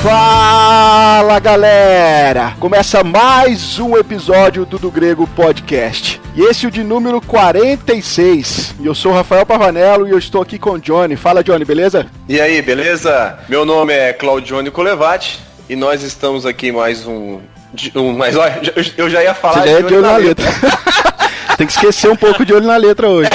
Fala galera! Começa mais um episódio do Grego Podcast. E esse é o de número 46. E eu sou o Rafael Pavanello e eu estou aqui com o Johnny. Fala Johnny, beleza? E aí, beleza? Meu nome é Claudione Colevati e nós estamos aqui em mais mas olha, eu já ia falar de olho na letra. Tem que esquecer um pouco de olho na letra hoje.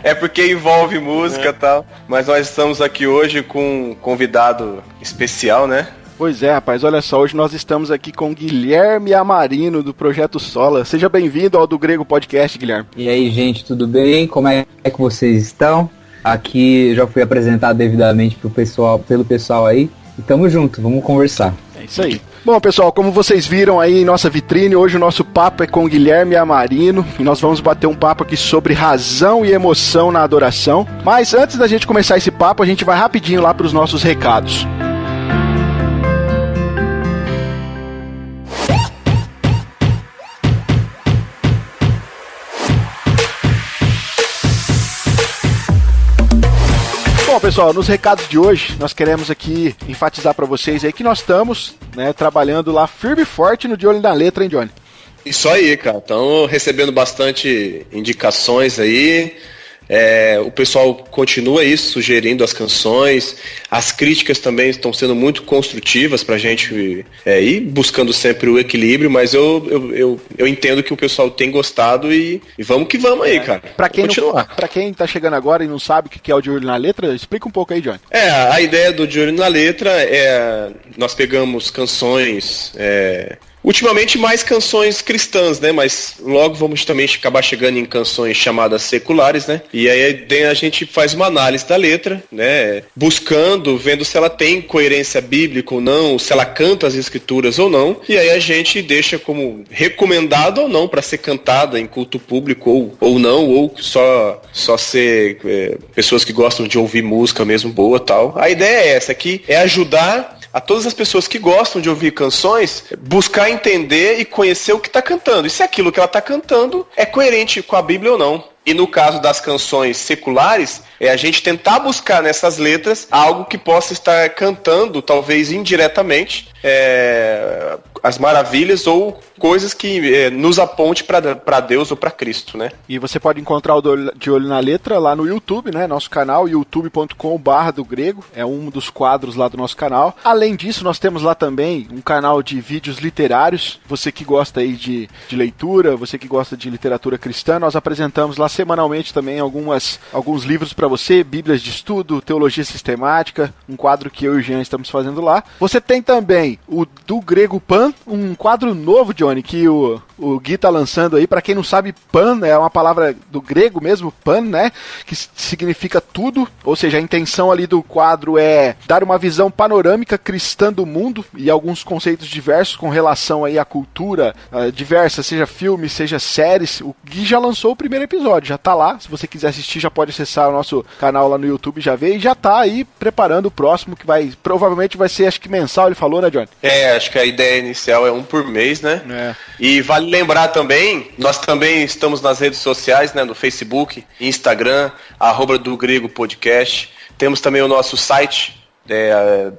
É porque envolve música e tal. Mas nós estamos aqui hoje com um convidado especial, né? Pois é, rapaz, olha só, hoje nós estamos aqui com Guilherme Amarino, do Projeto Sola. Seja bem-vindo ao do Grego Podcast, Guilherme. E aí, gente, tudo bem? Como é que vocês estão? Aqui já fui apresentado devidamente pelo pessoal aí. E tamo junto, vamos conversar. É isso aí. Bom, pessoal, como vocês viram aí em nossa vitrine, hoje o nosso papo é com Guilherme Amarino e nós vamos bater um papo aqui sobre razão e emoção na adoração. Mas antes da gente começar esse papo, a gente vai rapidinho lá para os nossos recados. Bom, pessoal, nos recados de hoje, nós queremos aqui enfatizar para vocês aí que nós estamos, né, trabalhando lá firme e forte no De Olho na Letra, hein, Johnny? Isso aí, cara. Estão recebendo bastante indicações aí. O pessoal continua aí sugerindo as canções. As críticas também estão sendo muito construtivas pra gente ir buscando sempre o equilíbrio, mas eu entendo que o pessoal tem gostado e vamos que vamos aí, cara. Pra quem tá chegando agora e não sabe o que é o De Olho na Letra, explica um pouco aí, Johnny. A ideia do De Olho na Letra nós pegamos canções... ultimamente mais canções cristãs, né? Mas logo vamos também acabar chegando em canções chamadas seculares, né? E aí a gente faz uma análise da letra, né? Buscando, vendo se ela tem coerência bíblica ou não, se ela canta as escrituras ou não. E aí a gente deixa como recomendado ou não para ser cantada em culto público ou não, ou só ser pessoas que gostam de ouvir música mesmo boa e tal. A ideia é essa aqui, é ajudar a todas as pessoas que gostam de ouvir canções, buscar entender e conhecer o que está cantando. E se aquilo que ela está cantando é coerente com a Bíblia ou não. E no caso das canções seculares, é a gente tentar buscar nessas letras algo que possa estar cantando, talvez indiretamente, as maravilhas ou coisas que nos aponte para Deus ou para Cristo, né? E você pode encontrar o De Olho na Letra lá no YouTube, né? Nosso canal, youtube.com/dogrego, é um dos quadros lá do nosso canal. Além disso, nós temos lá também um canal de vídeos literários. Você que gosta aí de leitura, você que gosta de literatura cristã, nós apresentamos lá semanalmente também alguns livros para você, bíblias de estudo, teologia sistemática, um quadro que eu e o Jean estamos fazendo lá. Você tem também o Do Grego Pan, um quadro novo, Johnny, que o Gui tá lançando aí. Para quem não sabe, pan é uma palavra do grego mesmo, pan, né, que significa tudo, ou seja, a intenção ali do quadro é dar uma visão panorâmica cristã do mundo e alguns conceitos diversos com relação aí à cultura diversa, seja filme, seja séries. O Gui já lançou o primeiro episódio, já tá lá, se você quiser assistir já pode acessar o nosso canal lá no YouTube, já vê, e já tá aí preparando o próximo, que provavelmente vai ser, acho que mensal, ele falou, né, Johnny? Acho que a ideia inicial é um por mês, né? E vale lembrar também, nós também estamos nas redes sociais, né, no Facebook, Instagram, @do Grego Podcast. Temos também o nosso site,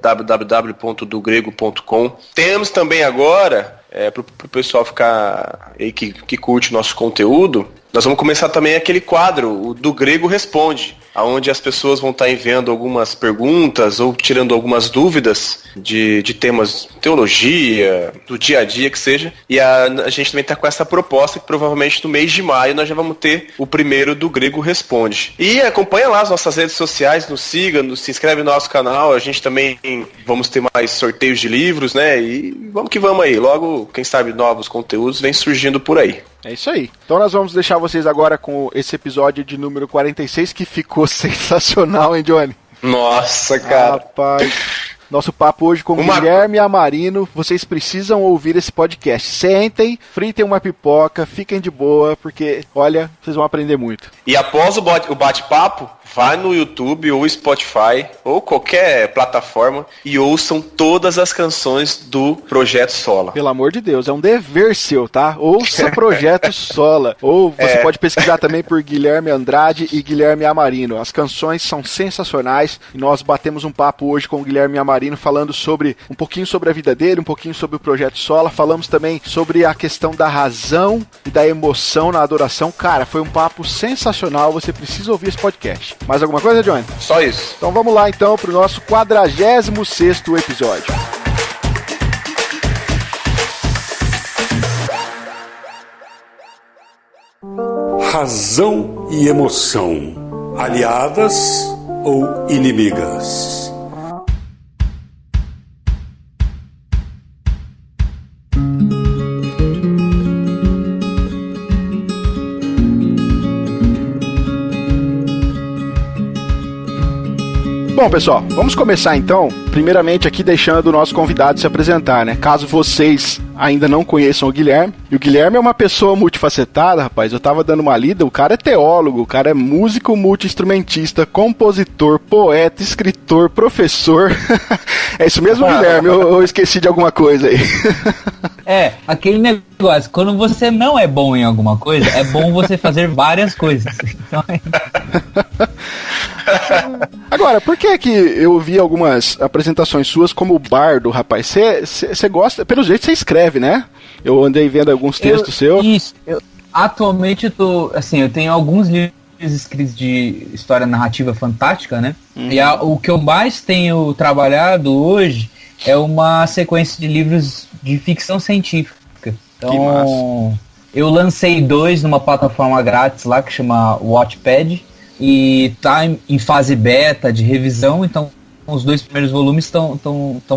www.dogrego.com. Temos também agora, para o pessoal ficar aí que curte o nosso conteúdo, nós vamos começar também aquele quadro, o Do Grego Responde, onde as pessoas vão estar enviando algumas perguntas ou tirando algumas dúvidas de temas de teologia, do dia a dia que seja. E a gente também está com essa proposta que provavelmente no mês de maio nós já vamos ter o primeiro Do Grego Responde. E acompanha lá as nossas redes sociais, nos siga, se inscreve no nosso canal. A gente também vamos ter mais sorteios de livros, né? E vamos que vamos aí. Logo, quem sabe, novos conteúdos vem surgindo por aí. É isso aí. Então nós vamos deixar vocês agora com esse episódio de número 46, que ficou sensacional, hein, Johnny? Nossa, cara. Rapaz, nosso papo hoje com Guilherme Amarino. Vocês precisam ouvir esse podcast. Sentem, fritem uma pipoca, fiquem de boa, porque, olha, vocês vão aprender muito. E após o bate-papo, vai no YouTube ou Spotify ou qualquer plataforma e ouçam todas as canções do Projeto Sola. Pelo amor de Deus, é um dever seu, tá? Ouça Projeto Sola. Ou você pode pesquisar também por Guilherme Andrade e Guilherme Amarino. As canções são sensacionais e nós batemos um papo hoje com o Guilherme Amarino falando sobre um pouquinho sobre a vida dele, um pouquinho sobre o Projeto Sola. Falamos também sobre a questão da razão e da emoção na adoração. Cara, foi um papo sensacional. Você precisa ouvir esse podcast. Mais alguma coisa, Johnny? Só isso. Então vamos lá então pro nosso 46º episódio. Razão e emoção, aliadas ou inimigas? Bom, pessoal, vamos começar então, primeiramente aqui deixando o nosso convidado se apresentar, né? Caso vocês ainda não conheçam o Guilherme. E o Guilherme é uma pessoa multifacetada, rapaz. Eu tava dando uma lida, o cara é teólogo, o cara é músico, multi-instrumentista, compositor, poeta, escritor, professor. É isso mesmo, Guilherme? Eu esqueci de alguma coisa aí. Aquele negócio, quando você não é bom em alguma coisa, é bom você fazer várias coisas. Então, Agora, por que eu vi algumas apresentações suas como bardo, rapaz? Você gosta, pelo jeito você escreve, né? Eu andei vendo alguns textos seus. Isso, atualmente eu tenho alguns livros escritos de história narrativa fantástica, né? E o que eu mais tenho trabalhado hoje é uma sequência de livros de ficção científica. Então, eu lancei 2 numa plataforma grátis lá que chama Wattpad e tá em fase beta de revisão, então os 2 primeiros volumes estão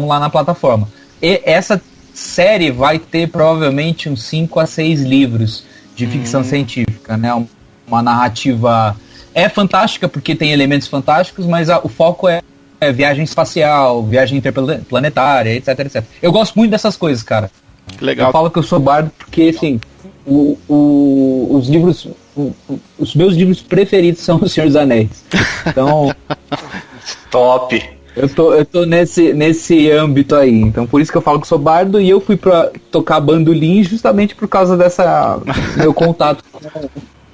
lá na plataforma. E essa série vai ter provavelmente uns 5 a 6 livros de ficção científica, né? Uma narrativa fantástica porque tem elementos fantásticos, mas o foco é viagem espacial, viagem interplanetária, etc, etc. Eu gosto muito dessas coisas, cara. Legal. Eu falo que eu sou bardo porque, assim, os meus livros preferidos são O Senhor dos Anéis. Então, top. Eu tô nesse âmbito aí. Então, por isso que eu falo que sou bardo e eu fui pra tocar bandolim justamente por causa dessa meu contato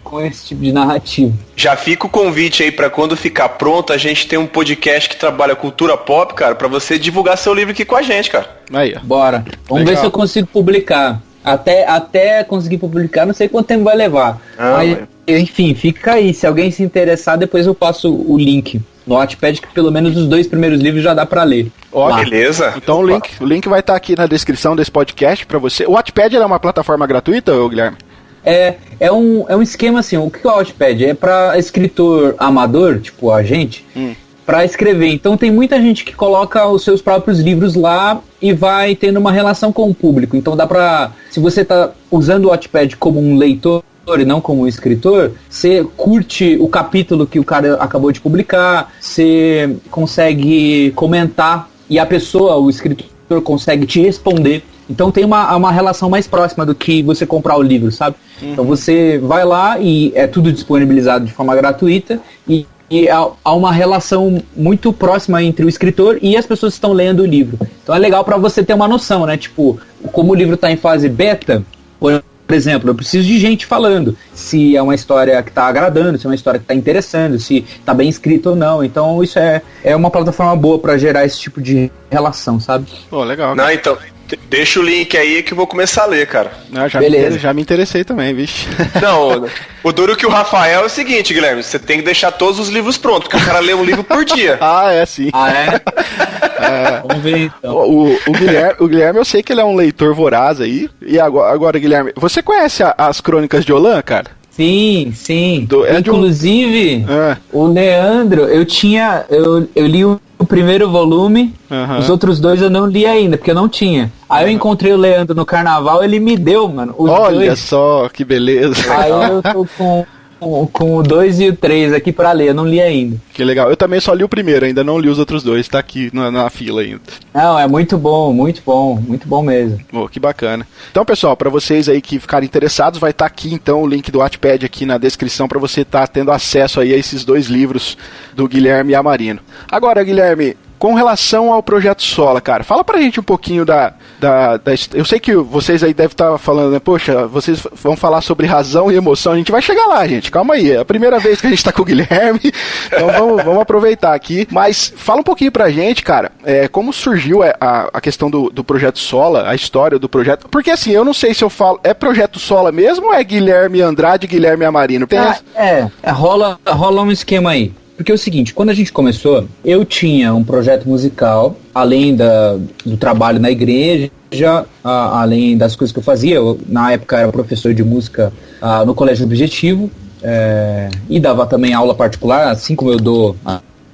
com esse tipo de narrativa. Já fica o convite aí pra quando ficar pronto, a gente tem um podcast que trabalha cultura pop, cara, pra você divulgar seu livro aqui com a gente, cara. Aí, ó. Bora. Vamos ver se eu consigo publicar. Até conseguir publicar, não sei quanto tempo vai levar. Mas, enfim, fica aí. Se alguém se interessar, depois eu passo o link no Wattpad, que pelo menos os 2 primeiros livros já dá pra ler. Ó, beleza. Então o link vai estar aqui na descrição desse podcast pra você. O Wattpad é uma plataforma gratuita, Guilherme? É um esquema assim, o que é o Wattpad? É pra escritor amador, tipo a gente, pra escrever. Então tem muita gente que coloca os seus próprios livros lá e vai tendo uma relação com o público. Então dá pra, se você tá usando o Wattpad como um leitor e não como um escritor, você curte o capítulo que o cara acabou de publicar, você consegue comentar e a pessoa, o escritor, consegue te responder. Então tem uma relação mais próxima do que você comprar o livro, sabe? Então você vai lá e é tudo disponibilizado de forma gratuita e há uma relação muito próxima entre o escritor e as pessoas que estão lendo o livro. Então é legal para você ter uma noção, né? Tipo, como o livro está em fase beta, por exemplo, eu preciso de gente falando se é uma história que está agradando, se é uma história que está interessando, se está bem escrito ou não. Então isso é uma plataforma boa para gerar esse tipo de relação, sabe? Pô, legal. Não, então, deixa o link aí que eu vou começar a ler, cara. Já me interessei também, vixe. Não, o duro que o Rafael é o seguinte, Guilherme, você tem que deixar todos os livros prontos, porque o cara lê um livro por dia. Sim. Vamos ver então. O Guilherme, eu sei que ele é um leitor voraz aí. E agora, Guilherme, você conhece as Crônicas de Olan, cara? Sim. Inclusive, o Leandro, eu li o primeiro volume, os outros 2 eu não li ainda, porque eu não tinha. Aí eu encontrei o Leandro no carnaval, ele me deu, mano, os Olha 2. só, que beleza. Aí eu tô com com o 2 e o 3 aqui pra ler, eu não li ainda. Que legal. Eu também só li o primeiro, ainda não li os outros dois, tá aqui na fila ainda. Não, é muito bom mesmo. Oh, que bacana. Então, pessoal, para vocês aí que ficarem interessados, vai estar aqui então o link do Wattpad aqui na descrição para você estar tendo acesso aí a esses 2 livros do Guilherme Amarino. Agora, Guilherme, com relação ao Projeto Sola, cara, fala pra gente um pouquinho da eu sei que vocês aí devem estar falando, né? Poxa, vocês vão falar sobre razão e emoção. A gente vai chegar lá, gente. Calma aí. É a primeira vez que a gente tá com o Guilherme. Então vamos aproveitar aqui. Mas fala um pouquinho pra gente, cara, como surgiu a questão do Projeto Sola, a história do projeto. Porque assim, eu não sei se eu falo, é Projeto Sola mesmo ou é Guilherme Andrade e Guilherme Amarino? Rola um esquema aí. Porque é o seguinte, quando a gente começou, eu tinha um projeto musical, além do trabalho na igreja, além das coisas que eu fazia. Eu, na época, era professor de música no Colégio Objetivo, e dava também aula particular, assim como eu dou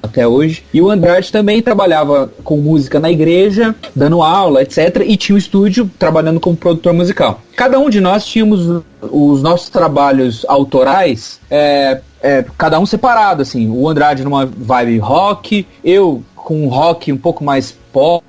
até hoje. E o Andrade também trabalhava com música na igreja, dando aula, etc. E tinha um estúdio trabalhando como produtor musical. Cada um de nós tínhamos os nossos trabalhos autorais, cada um separado, assim. O Andrade numa vibe rock, eu com rock um pouco mais pop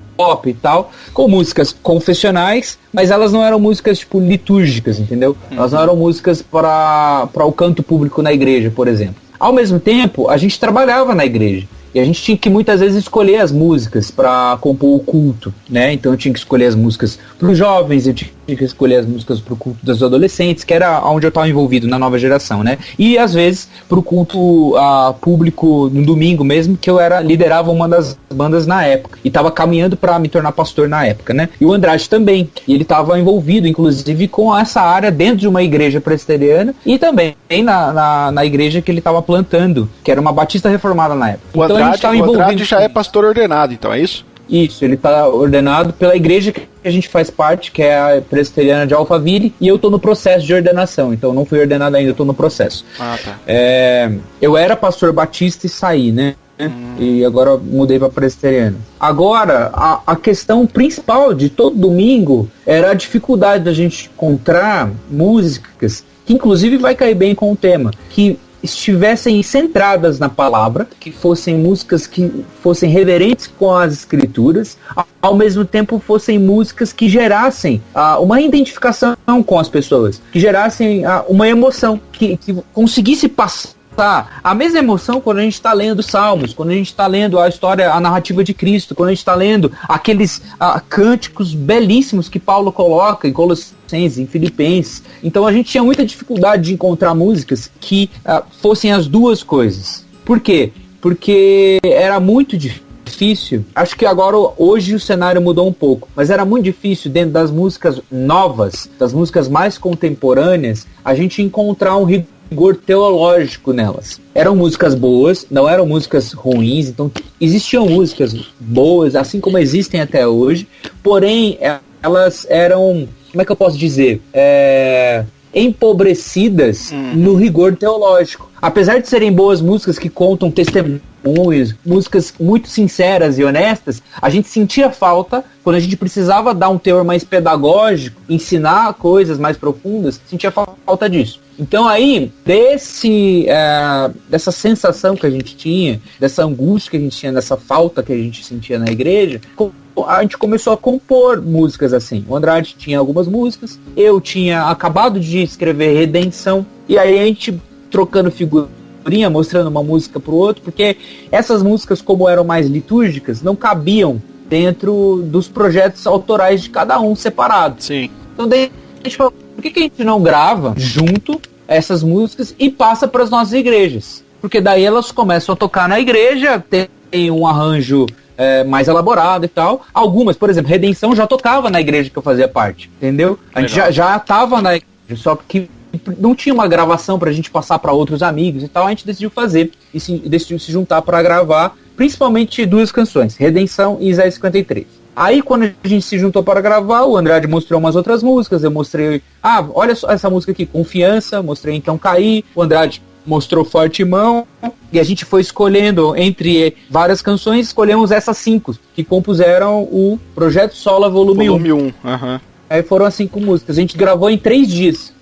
e tal, com músicas confessionais, mas elas não eram músicas tipo litúrgicas, entendeu? Elas não eram músicas para o canto público na igreja, por exemplo. Ao mesmo tempo, a gente trabalhava na igreja. E a gente tinha que muitas vezes escolher as músicas para compor o culto, né? Então eu tinha que escolher as músicas para os jovens, eu tinha que escolher as músicas para o culto dos adolescentes, que era onde eu estava envolvido na nova geração, né? E às vezes para o culto público no domingo mesmo, que eu liderava uma das bandas na época e estava caminhando para me tornar pastor na época, né? E o Andrade também, e ele estava envolvido inclusive com essa área dentro de uma igreja presbiteriana e também na igreja que ele estava plantando, que era uma batista reformada na época. O Andrade já é pastor ordenado, então, é isso? Isso, ele está ordenado pela igreja que a gente faz parte, que é a presbiteriana de Alphaville, e eu estou no processo de ordenação, então não fui ordenado ainda, estou no processo. Ah, tá. Eu era pastor batista e saí, né? E agora mudei para presbiteriana. Agora, a questão principal de todo domingo era a dificuldade da gente encontrar músicas, que inclusive vai cair bem com o tema, que estivessem centradas na palavra, que fossem músicas que fossem reverentes com as escrituras, ao mesmo tempo fossem músicas que gerassem uma identificação com as pessoas, que gerassem uma emoção, que conseguisse passar a mesma emoção quando a gente está lendo Salmos, quando a gente está lendo a história, a narrativa de Cristo, quando a gente está lendo aqueles cânticos belíssimos que Paulo coloca em Colossenses, em Filipenses. Então a gente tinha muita dificuldade de encontrar músicas que fossem as duas coisas. Por quê? Porque era muito difícil. Acho que agora, hoje o cenário mudou um pouco, mas era muito difícil dentro das músicas novas, das músicas mais contemporâneas, a gente encontrar um rigor teológico nelas. Eram músicas boas, não eram músicas ruins, então existiam músicas boas, assim como existem até hoje, porém elas eram, como é que eu posso dizer, empobrecidas no rigor teológico. Apesar de serem boas músicas que contam testemunhos, músicas muito sinceras e honestas, a gente sentia falta, quando a gente precisava dar um teor mais pedagógico, ensinar coisas mais profundas, sentia falta disso. Então aí, dessa sensação que a gente tinha, dessa angústia que a gente tinha, dessa falta que a gente sentia na igreja, a gente começou a compor músicas assim. O Andrade tinha algumas músicas, eu tinha acabado de escrever Redenção, e aí a gente trocando figurinha, mostrando uma música pro outro, porque essas músicas, como eram mais litúrgicas, não cabiam dentro dos projetos autorais de cada um separado. Sim. Então daí a gente falou, por que a gente não grava junto essas músicas e passa para as nossas igrejas? Porque daí elas começam a tocar na igreja, tem um arranjo mais elaborado e tal. Algumas, por exemplo, Redenção já tocava na igreja que eu fazia parte, entendeu? A gente já tava na igreja, só que não tinha uma gravação pra gente passar para outros amigos e tal, a gente decidiu fazer e decidiu se juntar para gravar, principalmente duas canções, Redenção e Isaías 53. Aí quando a gente se juntou para gravar, o Andrade mostrou umas outras músicas, eu mostrei, olha só essa música aqui, Confiança, mostrei Então Caí, o Andrade mostrou Forte Mão, e a gente foi escolhendo entre várias canções, escolhemos essas 5, que compuseram o Projeto Sola Volume 1. Volume 1, Aí foram as 5 músicas, a gente gravou em 3 dias,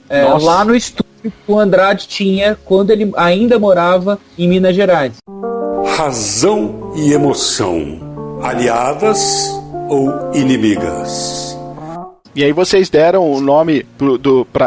lá no estúdio. que o Andrade tinha quando ele ainda morava em Minas Gerais. Razão e emoção, aliadas ou inimigas? E aí vocês deram o nome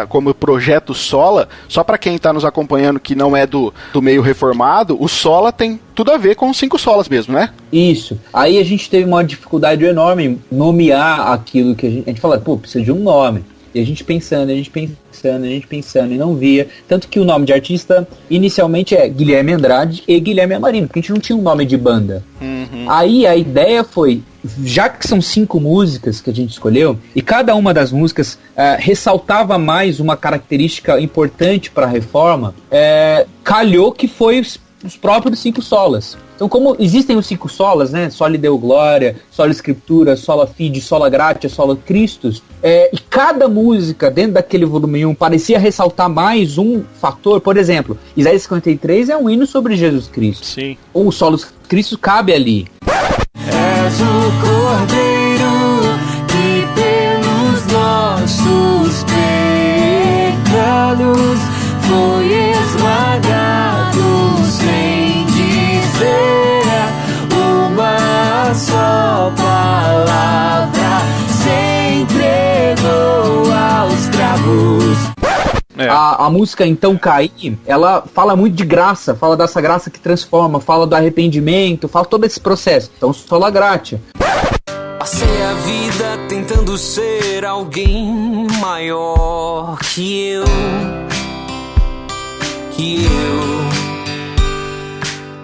como Projeto Sola, só para quem tá nos acompanhando que não é do meio reformado, o Sola tem tudo a ver com os 5 solas mesmo, né? Isso. Aí a gente teve uma dificuldade enorme em nomear aquilo que a gente fala, precisa de um nome. E a gente pensando e não via. Tanto que o nome de artista inicialmente é Guilherme Andrade e Guilherme Amarino, porque a gente não tinha um nome de banda. Uhum. Aí a ideia foi, já que são 5 músicas que a gente escolheu, e cada uma das músicas ressaltava mais uma característica importante para a reforma, calhou que foi os próprios 5 solas. Então, como existem os 5 solas, né? Soli Deo Glória, Sola Scriptura, Sola Fide, Sola Gratia, Sola Christus, e cada música dentro daquele volume 1 parecia ressaltar mais um fator. Por exemplo, Isaías 53 é um hino sobre Jesus Cristo. Sim. O Sola Christus cabe ali. És o Cordeiro que pelos nossos pecados foi esmagado sem dizer uma só palavra, se entregou aos cravos. A música Então Caí, ela fala muito de graça, fala dessa graça que transforma, fala do arrependimento, fala todo esse processo. Então, Sola Gratia. Passei a vida tentando ser alguém maior que eu.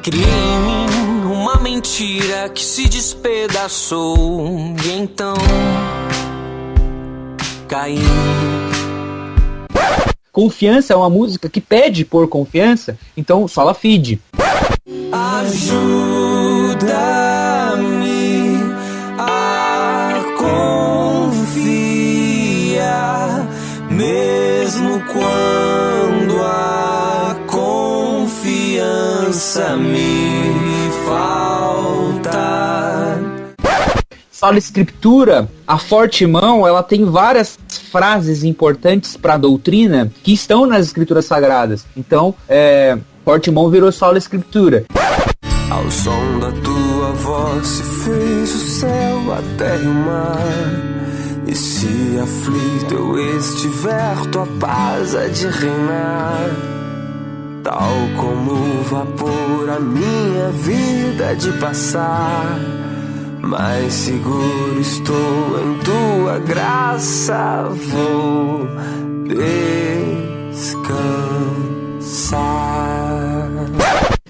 Criei em mim uma mentira que se despedaçou e então caí. Confiança é uma música que pede por confiança, então Sola Fide. Ajuda-me a confiar, mesmo quando a confiança me falta. Sola Scriptura, a Forte Mão, ela tem várias frases importantes para a doutrina que estão nas escrituras sagradas. Então, Forte Mão virou Sola Scriptura. Ao som da tua voz se fez o céu, a terra e o mar. E se aflito eu estiver, tua paz há de reinar. Tal como o vapor a minha vida de passar, mais seguro estou em tua graça, vou descansar.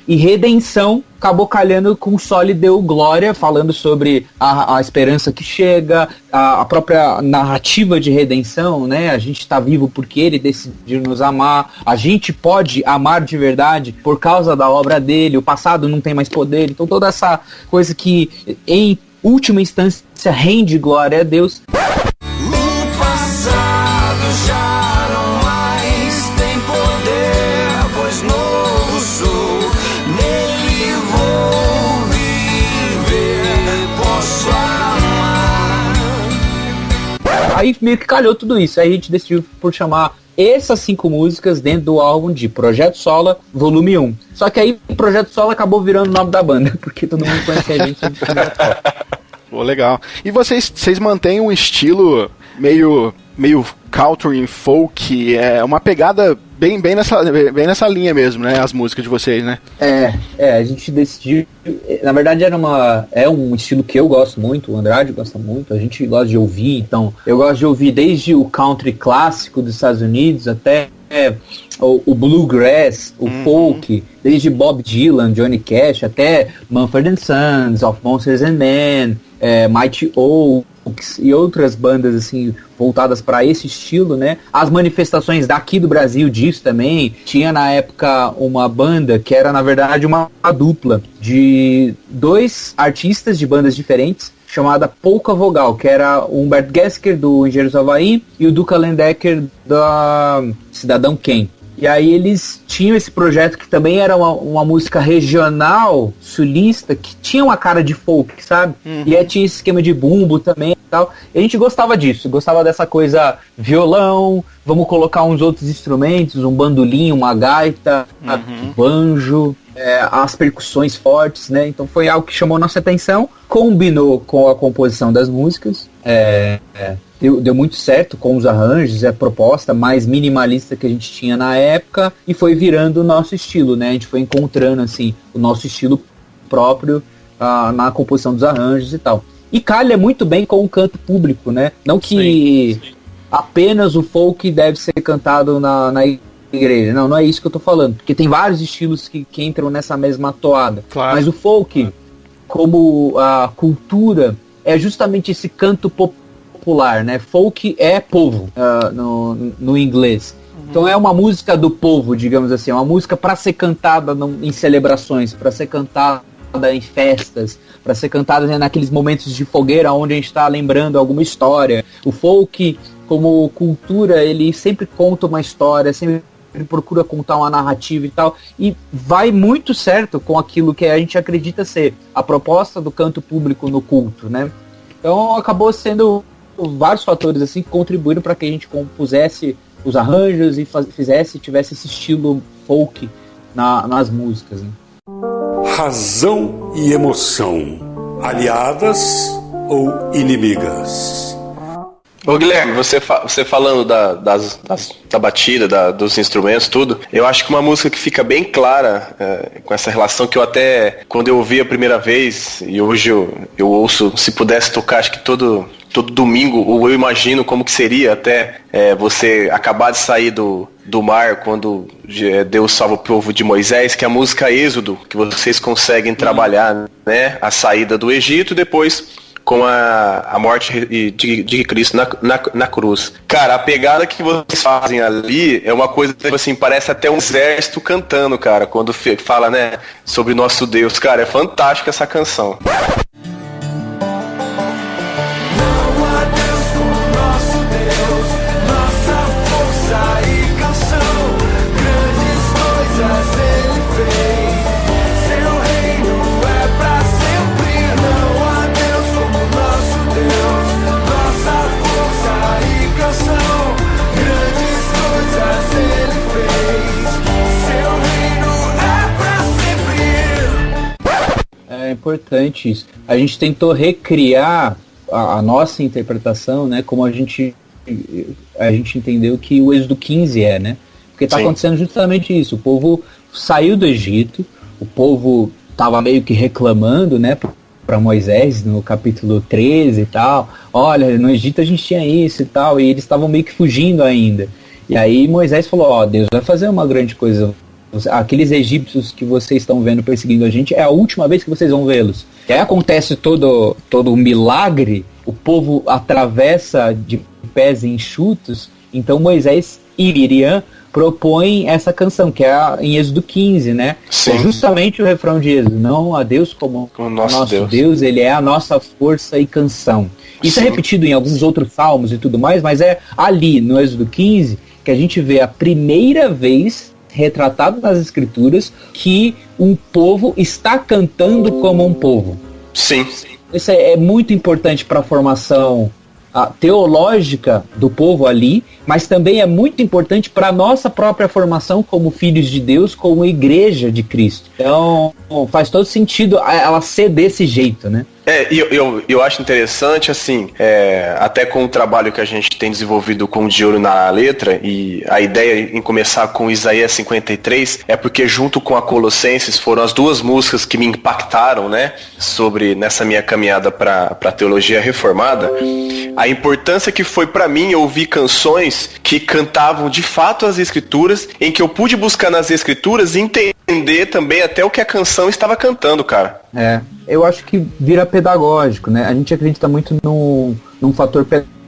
E Redenção acabou calhando com Soli Deo Glória, falando sobre a esperança que chega, a própria narrativa de redenção, né? A gente está vivo porque ele decidiu nos amar, a gente pode amar de verdade por causa da obra dele, o passado não tem mais poder, então toda essa coisa que em última instância rende glória a Deus. O passado já não mais tem poder, pois novo sou, nele vou viver, posso amar. Aí meio que calhou tudo isso, aí a gente decidiu por chamar essas 5 músicas dentro do álbum de Projeto Sola, volume 1. Só que aí o Projeto Sola acabou virando o nome da banda, porque todo mundo conhece a gente. Pô, legal. E vocês mantêm um estilo meio country folk, uma pegada bem nessa linha mesmo, né? As músicas de vocês, né? A gente decidiu. Na verdade é um estilo que eu gosto muito, o Andrade gosta muito, a gente gosta de ouvir, então eu gosto de ouvir desde o country clássico dos Estados Unidos até o bluegrass, o folk, desde Bob Dylan, Johnny Cash, até Mumford & Sons, Of Monsters and Men, Mighty Oaks e outras bandas assim voltadas para esse estilo, né? As manifestações daqui do Brasil disso também. Tinha na época uma banda que era na verdade uma dupla de 2 artistas de bandas diferentes, chamada Polka Vogal, que era o Humberto Gesker do Engenheiros do Havaí e o Duca Lendecker da Cidadão Quem. E aí eles tinham esse projeto que também era uma música regional, sulista, que tinha uma cara de folk, sabe? E aí tinha esse esquema de bumbo também e tal. E a gente gostava disso, gostava dessa coisa violão, vamos colocar uns outros instrumentos, um bandolim, uma gaita, banjo, as percussões fortes, né? Então foi algo que chamou nossa atenção, combinou com a composição das músicas, deu muito certo com os arranjos, a proposta mais minimalista que a gente tinha na época, e foi virando o nosso estilo, né? A gente foi encontrando, assim, o nosso estilo próprio na composição dos arranjos e tal. E calha muito bem com o canto público, né? Não que apenas o folk deve ser cantado na igreja. Não é isso que eu tô falando. Porque tem vários estilos que entram nessa mesma toada. Claro. Mas o folk, como a cultura, é justamente esse canto popular, né? Folk é povo, no inglês. Então é uma música do povo, digamos assim. É uma música para ser cantada em celebrações, para ser cantada em festas, para ser cantada, né, naqueles momentos de fogueira onde a gente está lembrando alguma história. O folk, como cultura, ele sempre conta uma história, sempre procura contar uma narrativa e tal, e vai muito certo com aquilo que a gente acredita ser a proposta do canto público no culto, né? Então acabou sendo vários fatores assim que contribuíram para que a gente compusesse os arranjos e tivesse esse estilo folk nas músicas, né? Razão e emoção, aliadas ou inimigas? Ô Guilherme, você falando da batida, dos instrumentos, tudo, eu acho que uma música que fica bem clara com essa relação, que eu até, quando eu ouvi a primeira vez, e hoje eu ouço, se pudesse tocar, acho que todo domingo, ou eu imagino como que seria até você acabar de sair do mar quando Deus salva o povo de Moisés, que é a música Êxodo, que vocês conseguem trabalhar, né, a saída do Egito, depois com a morte de Cristo na cruz. Cara, a pegada que vocês fazem ali é uma coisa, assim, parece até um exército cantando, cara, quando fala, né, sobre nosso Deus. Cara, é fantástica essa canção. É importante isso. A gente tentou recriar a nossa interpretação, né, como a gente entendeu que o Êxodo 15 né? Porque está acontecendo justamente isso. O povo saiu do Egito, o povo estava meio que reclamando, né, para Moisés no capítulo 13 e tal. Olha, no Egito a gente tinha isso e tal, e eles estavam meio que fugindo ainda. E aí Moisés falou, Deus vai fazer uma grande coisa. Aqueles egípcios que vocês estão vendo perseguindo a gente, é a última vez que vocês vão vê-los. E aí acontece todo o milagre, o povo atravessa de pés enxutos, então Moisés e Miriam propõem essa canção, que é em Êxodo 15, né? Sim. É justamente o refrão de Êxodo, não a Deus como o nosso Deus, ele é a nossa força e canção. Isso é repetido em alguns outros salmos e tudo mais, mas é ali, no Êxodo 15, que a gente vê a primeira vez retratado nas escrituras que um povo está cantando como um povo. Sim. Isso é muito importante para a formação teológica do povo ali, mas também é muito importante para a nossa própria formação como filhos de Deus, como igreja de Cristo. Então faz todo sentido ela ser desse jeito, né? Eu acho interessante, assim, até com o trabalho que a gente tem desenvolvido com o De Olho na Letra, e a ideia em começar com Isaías 53 é porque junto com a Colossenses foram as duas músicas que me impactaram, né, nessa minha caminhada para a teologia reformada, a importância que foi para mim ouvir canções que cantavam de fato as escrituras, em que eu pude buscar nas escrituras e entender também até o que a canção estava cantando, cara. Eu acho que vira pedagógico, né? A gente acredita muito num fator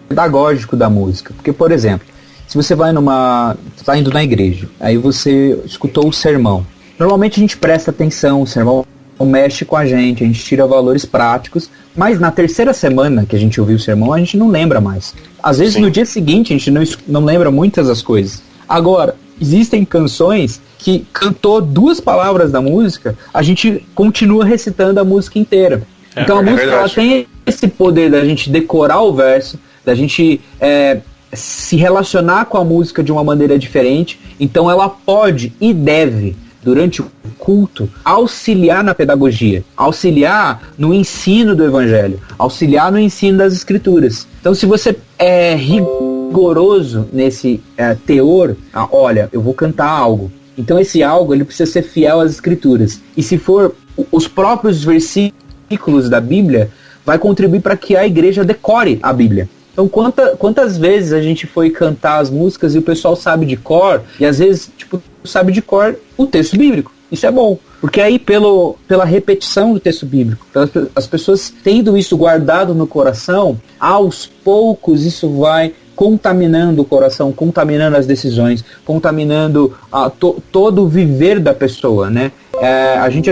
pedagógico da música. Porque, por exemplo, se você está indo na igreja, aí você escutou o sermão. Normalmente a gente presta atenção, o sermão mexe com a gente tira valores práticos, mas na terceira semana que a gente ouviu o sermão, a gente não lembra mais. Às vezes no dia seguinte a gente não lembra muitas das coisas. Agora, existem canções que cantou 2 palavras da música, a gente continua recitando a música inteira. Então a música ela tem esse poder da gente decorar o verso, da gente se relacionar com a música de uma maneira diferente. Então ela pode e deve, durante o culto, auxiliar na pedagogia, auxiliar no ensino do evangelho, auxiliar no ensino das escrituras. Então se você é rigoroso nesse teor, olha, eu vou cantar algo. Então esse algo ele precisa ser fiel às escrituras. E se for os próprios versículos da Bíblia, vai contribuir para que a igreja decore a Bíblia. Então quantas vezes a gente foi cantar as músicas e o pessoal sabe de cor, e às vezes sabe de cor o texto bíblico. Isso é bom, porque aí pela repetição do texto bíblico, as pessoas tendo isso guardado no coração, aos poucos isso vai contaminando o coração, contaminando as decisões, contaminando todo o viver da pessoa, né? A gente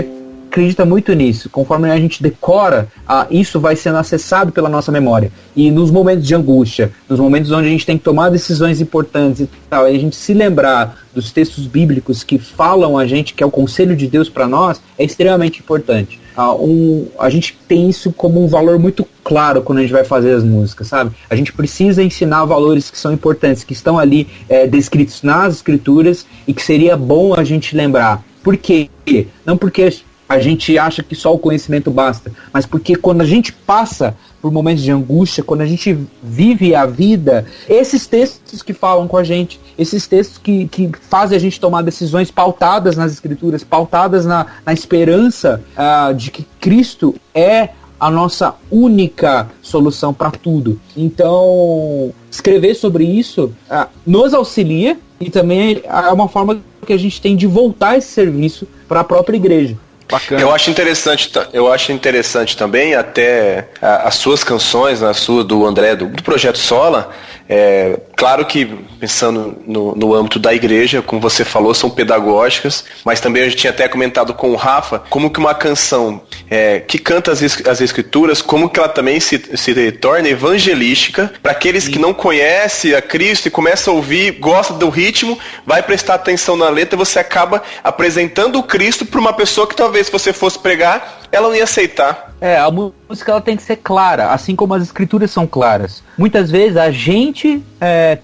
acredita muito nisso. Conforme a gente decora, isso vai sendo acessado pela nossa memória. E nos momentos de angústia, nos momentos onde a gente tem que tomar decisões importantes e tal, e a gente se lembrar dos textos bíblicos que falam a gente, que é o conselho de Deus para nós, é extremamente importante. A gente tem isso como um valor muito claro quando a gente vai fazer as músicas, sabe? A gente precisa ensinar valores que são importantes, que estão ali descritos nas escrituras e que seria bom a gente lembrar. Por quê? Não porque a gente acha que só o conhecimento basta, mas porque quando a gente passa por momentos de angústia, quando a gente vive a vida, esses textos que falam com a gente, esses textos que fazem a gente tomar decisões pautadas nas escrituras, pautadas na esperança de que Cristo é a nossa única solução para tudo. Então, escrever sobre isso nos auxilia e também é uma forma que a gente tem de voltar esse serviço para a própria igreja. Bacana. Eu acho interessante também até as suas canções, a sua do André, do Projeto Sola. Claro que pensando no âmbito da igreja, como você falou, são pedagógicas, mas também a gente tinha até comentado com o Rafa, como que uma canção que canta as escrituras, como que ela também se torna evangelística para aqueles que não conhecem a Cristo e começam a ouvir, gostam do ritmo, vai prestar atenção na letra, você acaba apresentando o Cristo para uma pessoa que talvez se você fosse pregar, ela não ia aceitar. A música ela tem que ser clara, assim como as escrituras são claras. Muitas vezes a gente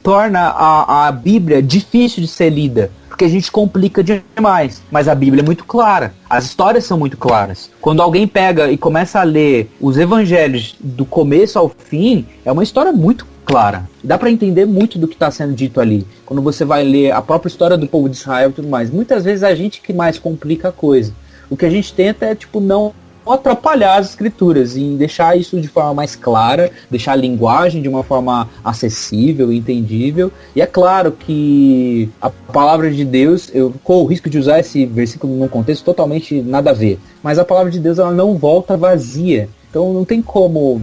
torna a Bíblia difícil de ser lida, porque a gente complica demais. Mas a Bíblia é muito clara, as histórias são muito claras. Quando alguém pega e começa a ler os evangelhos do começo ao fim, é uma história muito clara. Dá para entender muito do que está sendo dito ali. Quando você vai ler a própria história do povo de Israel e tudo mais, muitas vezes é a gente que mais complica a coisa. O que a gente tenta é não atrapalhar as escrituras e deixar isso de forma mais clara, deixar a linguagem de uma forma acessível, entendível. E é claro que a palavra de Deus, eu corro o risco de usar esse versículo num contexto totalmente nada a ver, mas a palavra de Deus ela não volta vazia. Então não tem como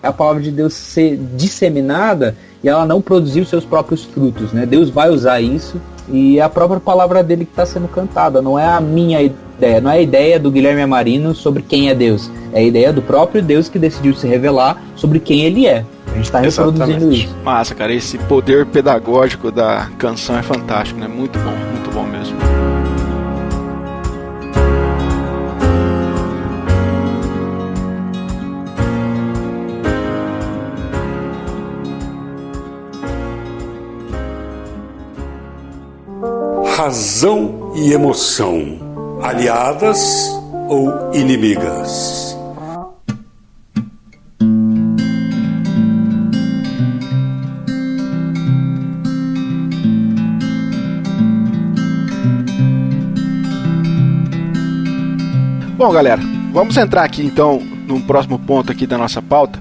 a palavra de Deus ser disseminada e ela não produzir os seus próprios frutos, né? Deus vai usar isso e é a própria palavra dele que está sendo cantada, não é a minha ideia, não é a ideia do Guilherme Amarino sobre quem é Deus, é a ideia do próprio Deus que decidiu se revelar sobre quem ele é. A gente está reproduzindo isso. Massa, cara, esse poder pedagógico da canção é fantástico, né? Muito bom mesmo. Razão e emoção, aliadas ou inimigas? Bom, galera, vamos entrar aqui então num próximo ponto aqui da nossa pauta.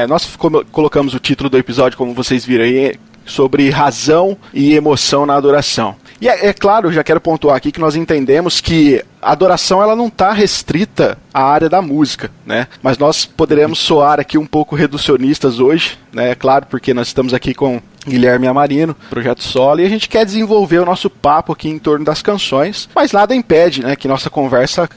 Nós colocamos o título do episódio, como vocês viram aí, sobre razão e emoção na adoração. E é claro, já quero pontuar aqui que nós entendemos que a adoração ela não está restrita à área da música, né? Mas nós poderemos soar aqui um pouco reducionistas hoje, né? É claro, porque nós estamos aqui com Guilherme Amarino, Projeto Solo, e a gente quer desenvolver o nosso papo aqui em torno das canções, mas nada impede, né, que nossa conversa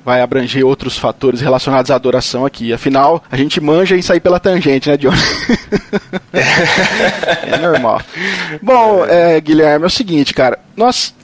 vai abranger outros fatores relacionados à adoração aqui. Afinal, a gente manja em sair pela tangente, né, Johnny? É normal. Bom, Guilherme, é o seguinte, cara, nós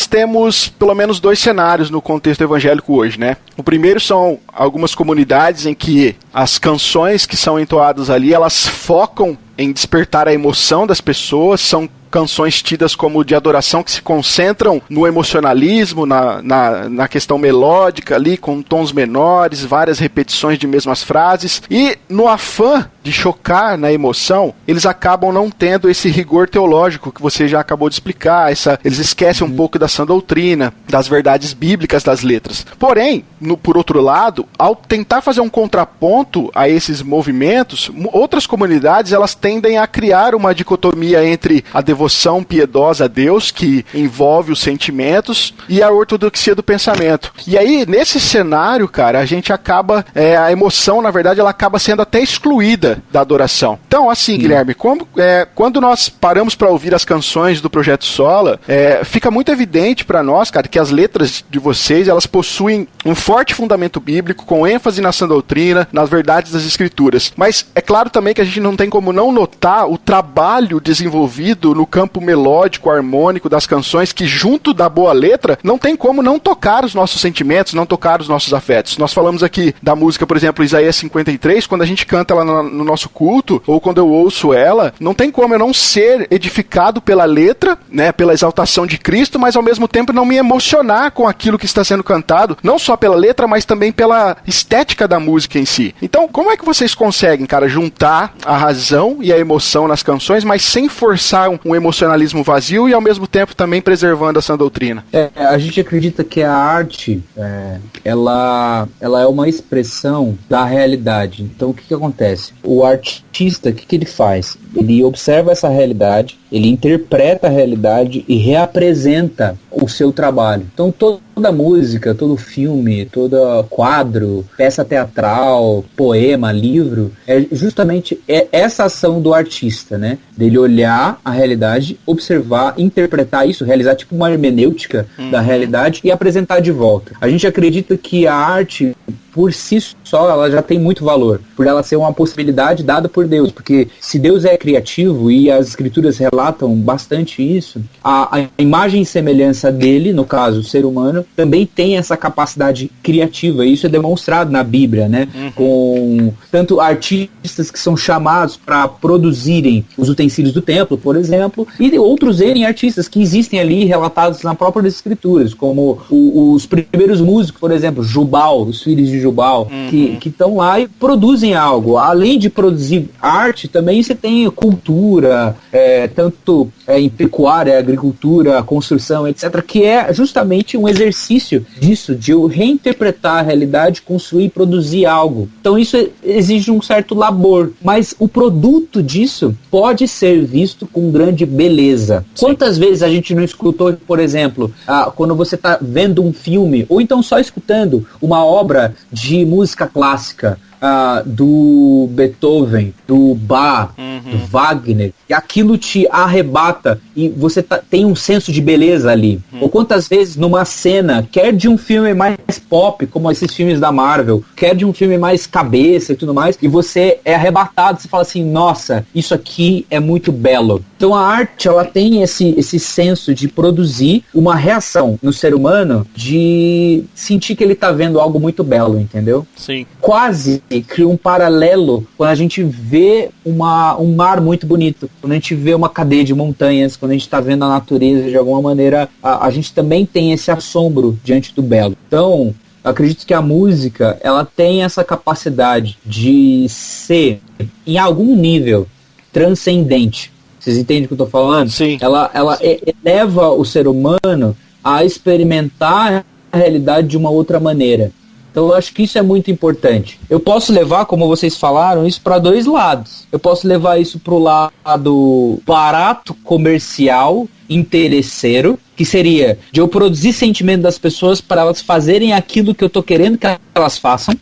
temos pelo menos 2 cenários no contexto evangélico hoje, né? O primeiro são algumas comunidades em que as canções que são entoadas ali, elas focam em despertar a emoção das pessoas, são canções tidas como de adoração que se concentram no emocionalismo, na questão melódica ali, com tons menores, várias repetições de mesmas frases, e no afã de chocar na emoção, eles acabam não tendo esse rigor teológico que você já acabou de explicar, eles esquecem um pouco da sã doutrina, das verdades bíblicas das letras. Porém, por outro lado, ao tentar fazer um contraponto a esses movimentos, outras comunidades elas tendem a criar uma dicotomia entre a devoção piedosa a Deus, que envolve os sentimentos, e a ortodoxia do pensamento. E aí, nesse cenário, cara, a gente acaba, a emoção, na verdade, ela acaba sendo até excluída da adoração. Então, assim, Guilherme, quando nós paramos para ouvir as canções do Projeto Sola, fica muito evidente para nós, cara, que as letras de vocês, elas possuem um forte fundamento bíblico, com ênfase na sã doutrina, nas verdades das escrituras. Mas é claro também que a gente não tem como não notar o trabalho desenvolvido no campo melódico, harmônico das canções, que junto da boa letra, não tem como não tocar os nossos sentimentos, não tocar os nossos afetos. Nós falamos aqui da música, por exemplo, Isaías 53, quando a gente canta ela no nosso culto, ou quando eu ouço ela, não tem como eu não ser edificado pela letra, né, pela exaltação de Cristo, mas ao mesmo tempo não me emocionar com aquilo que está sendo cantado, não só pela letra, mas também pela estética da música em si. Então, como é que vocês conseguem, cara, juntar a razão e a emoção nas canções, mas sem forçar um emocionalismo vazio e ao mesmo tempo também preservando a sã doutrina? A gente acredita que a arte, ela é uma expressão da realidade. Então, o que acontece? O artista, o que ele faz? Ele observa essa realidade, ele interpreta a realidade e reapresenta o seu trabalho. Então toda música, todo filme, todo quadro, peça teatral, poema, livro, é justamente essa ação do artista, né? Dele olhar a realidade, observar, interpretar isso, realizar tipo uma hermenêutica da realidade e apresentar de volta. A gente acredita que a arte, por si só, ela já tem muito valor, por ela ser uma possibilidade dada por Deus, porque se Deus é criativo, e as escrituras relatam bastante isso, a imagem e semelhança dele, no caso, o ser humano, também tem essa capacidade criativa, e isso é demonstrado na Bíblia, né? Com tanto artistas que são chamados para produzirem os utensílios do templo, por exemplo, e outros artistas que existem ali relatados na própria escrituras, como os primeiros músicos, por exemplo, Jubal, os filhos de Jubal, que estão lá e produzem algo. Além de produzir arte, também você tem cultura, tanto em pecuária, agricultura, construção, etc., que é justamente um exercício disso, de eu reinterpretar a realidade, construir e produzir algo. Então isso exige um certo labor, mas o produto disso pode ser visto com grande beleza. Sim. Quantas vezes a gente não escutou, por exemplo, quando você está vendo um filme, ou então só escutando uma obra de música clássica, do Beethoven, do Bach, do Wagner, e aquilo te arrebata e você tem um senso de beleza ali. Ou quantas vezes numa cena, quer de um filme mais pop, como esses filmes da Marvel, quer de um filme mais cabeça e tudo mais, e você é arrebatado, você fala assim, nossa, isso aqui é muito belo. Então a arte, ela tem esse senso de produzir uma reação no ser humano, de sentir que ele tá vendo algo muito belo, entendeu? Sim. Quase cria um paralelo quando a gente vê um mar muito bonito, quando a gente vê uma cadeia de montanhas, quando a gente está vendo a natureza de alguma maneira, a gente também tem esse assombro diante do belo. Então, acredito que a música, ela tem essa capacidade de ser, em algum nível, transcendente. Vocês entendem o que eu estou falando? Sim. Ela eleva o ser humano a experimentar a realidade de uma outra maneira. Então eu acho que isso é muito importante. Eu posso levar, como vocês falaram, isso para dois lados. Eu posso levar isso para o lado barato, comercial, interesseiro, que seria de eu produzir sentimento das pessoas para elas fazerem aquilo que eu tô querendo que elas façam.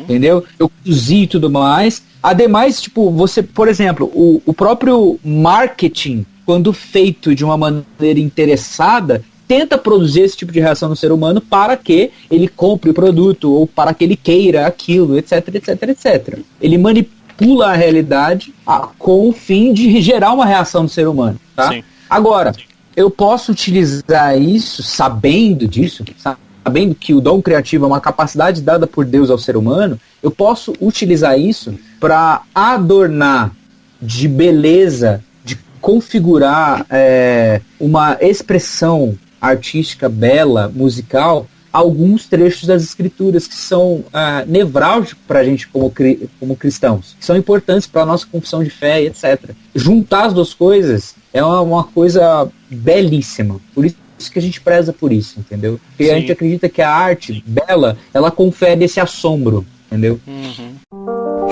entendeu? Eu cozi e tudo mais. Ademais, tipo, você, por exemplo, o próprio marketing, quando feito de uma maneira interessada, tenta produzir esse tipo de reação no ser humano para que ele compre o produto ou para que ele queira aquilo, etc, etc, etc. Ele manipula a realidade com o fim de gerar uma reação no ser humano, tá? Sim. Agora, eu posso utilizar isso sabendo disso, sabendo que o dom criativo é uma capacidade dada por Deus ao ser humano, eu posso utilizar isso para adornar de beleza, de configurar uma expressão artística, bela, musical, alguns trechos das escrituras que são nevrálgicos para a gente como cristãos, que são importantes para a nossa confissão de fé, etc. Juntar as duas coisas é uma coisa belíssima, por isso que a gente preza por isso, entendeu? Porque a gente acredita que a arte bela, ela confere esse assombro, entendeu?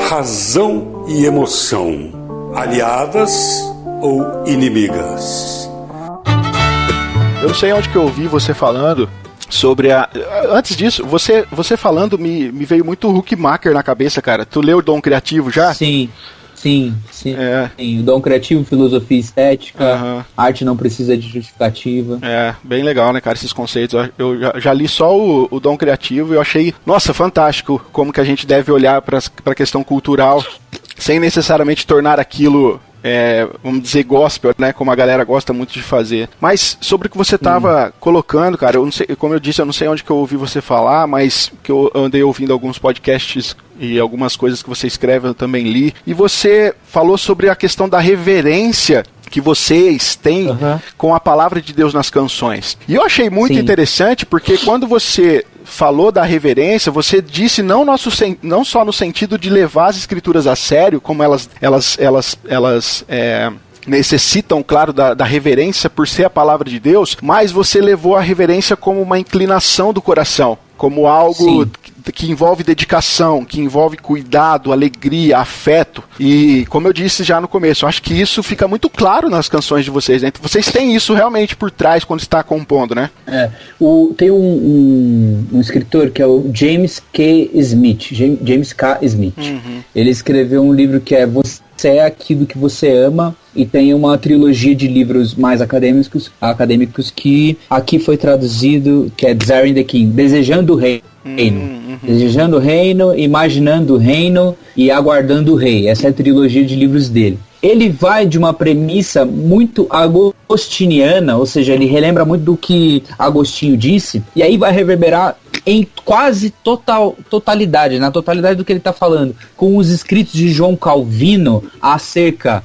Razão e emoção, aliadas ou inimigas? Eu não sei onde que eu ouvi você falando sobre antes disso, você falando me veio muito o Huckmacher na cabeça, cara. Tu leu o Dom Criativo já? Sim. Sim. O Dom Criativo, Filosofia Estética, Arte Não Precisa de Justificativa. Bem legal, né, cara, esses conceitos. Eu já li só o Dom Criativo e eu achei, nossa, fantástico como que a gente deve olhar para a questão cultural sem necessariamente tornar aquilo... vamos dizer, gospel, né, como a galera gosta muito de fazer. Mas sobre o que você estava colocando, cara, eu não sei, como eu disse, eu não sei onde que eu ouvi você falar, mas que eu andei ouvindo alguns podcasts e algumas coisas que você escreve, eu também li, e você falou sobre a questão da reverência que vocês têm com a palavra de Deus nas canções. E eu achei muito interessante, porque quando você falou da reverência, você disse não só no sentido de levar as escrituras a sério, como elas necessitam, claro, da reverência por ser a palavra de Deus, mas você levou a reverência como uma inclinação do coração, como algo que envolve dedicação, que envolve cuidado, alegria, afeto. E, como eu disse já no começo, eu acho que isso fica muito claro nas canções de vocês, né? Vocês têm isso realmente por trás quando está compondo, né? Tem um escritor que é o James K. Smith. James K. Smith. Ele escreveu um livro que é Você é Aquilo que Você Ama, e tem uma trilogia de livros mais acadêmicos que aqui foi traduzido, que é Desiring the King, Desejando o Reino. Desejando o Reino, Imaginando o Reino e Aguardando o Rei. Essa é a trilogia de livros dele. Ele vai de uma premissa muito agostiniana, ou seja, ele relembra muito do que Agostinho disse, e aí vai reverberar em quase totalidade, na totalidade do que ele está falando, com os escritos de João Calvino acerca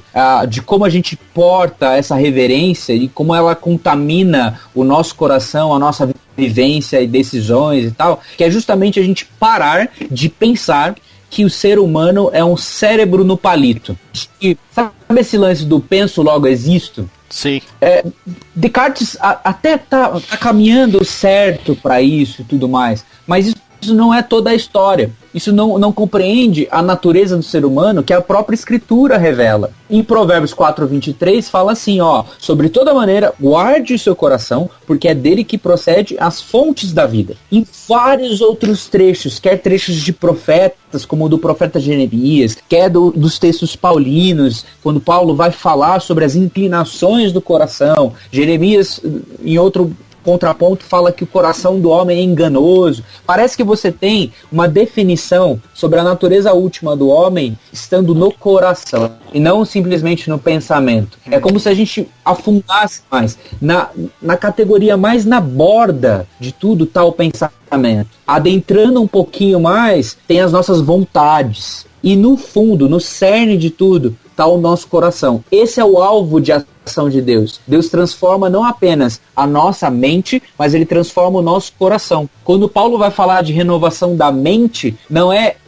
de como a gente porta essa reverência e como ela contamina o nosso coração, a nossa vivência e decisões e tal, que é justamente a gente parar de pensar que o ser humano é um cérebro no palito. E sabe esse lance do penso, logo existo? Sim. Descartes até tá caminhando certo para isso e tudo mais, mas isso não é toda a história. Isso não compreende a natureza do ser humano que a própria escritura revela. Em Provérbios 4:23 fala assim, sobre toda maneira, guarde o seu coração, porque é dele que procede as fontes da vida. Em vários outros trechos, quer trechos de profetas, como o do profeta Jeremias, quer dos textos paulinos, quando Paulo vai falar sobre as inclinações do coração. Jeremias, em outro contraponto, fala que o coração do homem é enganoso. Parece que você tem uma definição sobre a natureza última do homem estando no coração e não simplesmente no pensamento. É como se a gente afundasse mais na categoria mais na borda de tudo tá o pensamento. Adentrando um pouquinho mais, tem as nossas vontades. E no fundo, no cerne de tudo, está o nosso coração. Esse é o alvo de ação de Deus. Deus transforma não apenas a nossa mente, mas ele transforma o nosso coração. Quando Paulo vai falar de renovação da mente,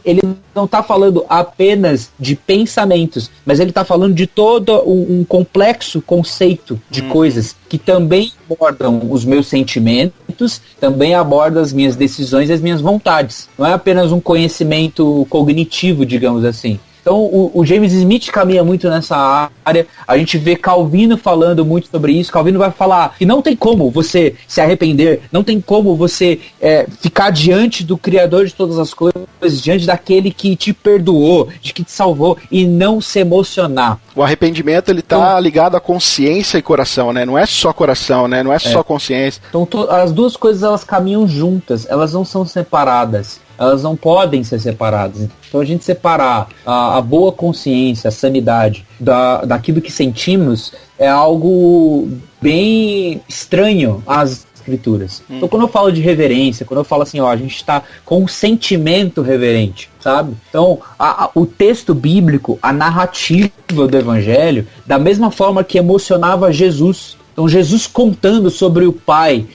ele não está falando apenas de pensamentos, mas ele está falando de todo um complexo conceito de coisas que também abordam os meus sentimentos, também abordam as minhas decisões e as minhas vontades. Não é apenas um conhecimento cognitivo, digamos assim. Então o James Smith caminha muito nessa área, a gente vê Calvino falando muito sobre isso. Calvino vai falar que não tem como você se arrepender, não tem como você ficar diante do Criador de todas as coisas diante daquele que te perdoou, de que te salvou, e não se emocionar. O arrependimento, ele tá ligado à consciência e coração, né? Não é só coração, né? Não é só consciência. Então as duas coisas, elas caminham juntas, elas não são separadas. Elas não podem ser separadas. Então a gente separar a boa consciência, a sanidade daquilo que sentimos é algo bem estranho às escrituras. Então quando eu falo de reverência, quando eu falo assim, a gente está com um sentimento reverente, sabe? Então o texto bíblico, a narrativa do evangelho, da mesma forma que emocionava Jesus. Então Jesus contando sobre o Pai,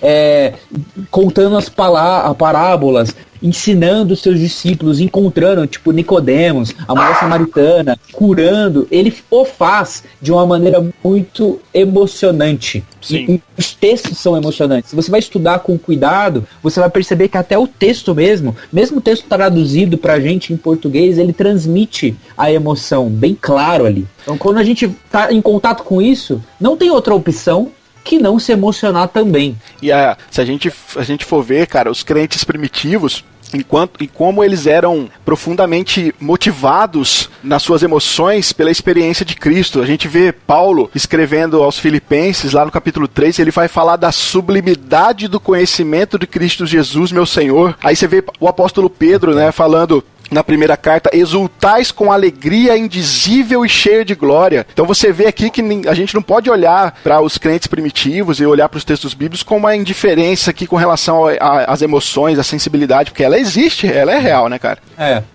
contando as parábolas, ensinando os seus discípulos, encontrando, tipo, Nicodemos, a mulher samaritana, curando, ele o faz de uma maneira muito emocionante. E os textos são emocionantes. Se você vai estudar com cuidado, você vai perceber que até o texto mesmo o texto traduzido pra gente em português, ele transmite a emoção bem claro ali. Então quando a gente tá em contato com isso, não tem outra opção que não se emocionar também. E se a gente for ver, cara, os crentes primitivos, e como eles eram profundamente motivados nas suas emoções pela experiência de Cristo. A gente vê Paulo escrevendo aos Filipenses, lá no capítulo 3, ele vai falar da sublimidade do conhecimento de Cristo Jesus, meu Senhor. Aí você vê o apóstolo Pedro, né, falando na primeira carta, exultais com alegria indizível e cheia de glória. Então você vê aqui que a gente não pode olhar para os crentes primitivos e olhar para os textos bíblicos com uma indiferença aqui com relação às emoções, à sensibilidade, porque ela existe, ela é real, né, cara?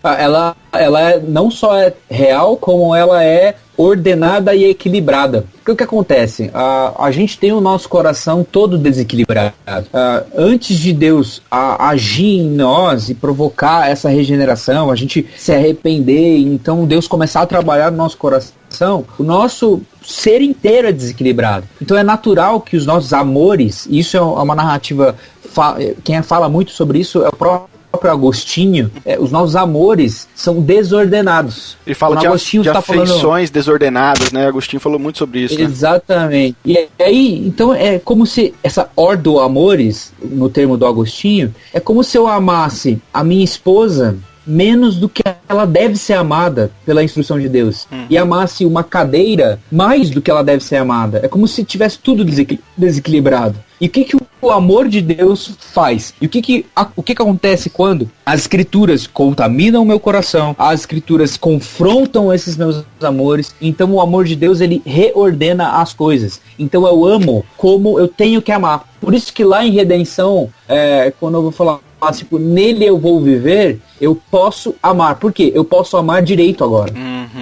Ela não só é real, como ela é ordenada e equilibrada. Porque o que acontece? A gente tem o nosso coração todo desequilibrado. Antes de Deus agir em nós e provocar essa regeneração, a gente se arrepender, então Deus começar a trabalhar no nosso coração, o nosso ser inteiro é desequilibrado. Então é natural que os nossos amores, isso é uma narrativa, quem fala muito sobre isso é o próprio Agostinho, os nossos amores são desordenados. Ele fala de afeições desordenadas, né? Agostinho falou muito sobre isso. Exatamente. Né? E aí, então é como se essa ordo amores, no termo do Agostinho, é como se eu amasse a minha esposa menos do que ela deve ser amada pela instrução de Deus. E amasse uma cadeira mais do que ela deve ser amada. É como se tivesse tudo desequilibrado. E o que o amor de Deus faz? E o que acontece quando as escrituras contaminam o meu coração, as escrituras confrontam esses meus amores, então o amor de Deus, ele reordena as coisas. Então eu amo como eu tenho que amar. Por isso que lá em Redenção, quando eu vou falar, tipo, nele eu vou viver, eu posso amar. Por quê? Eu posso amar direito agora.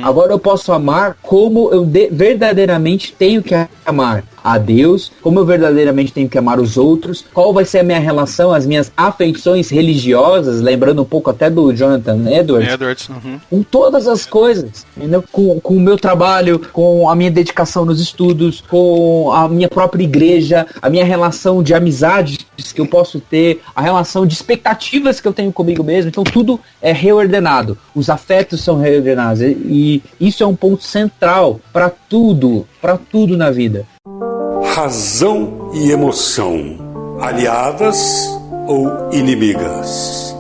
Agora eu posso amar como eu verdadeiramente tenho que amar a Deus, como eu verdadeiramente tenho que amar os outros, qual vai ser a minha relação, as minhas afeições religiosas, lembrando um pouco até do Jonathan Edwards. Com todas as coisas, entendeu? Com o meu trabalho, com a minha dedicação nos estudos, com a minha própria igreja, a minha relação de amizades que eu posso ter, a relação de expectativas que eu tenho comigo mesmo. Então tudo é reordenado, os afetos são reordenados, e isso é um ponto central para tudo na vida. Razão e emoção, aliadas ou inimigas?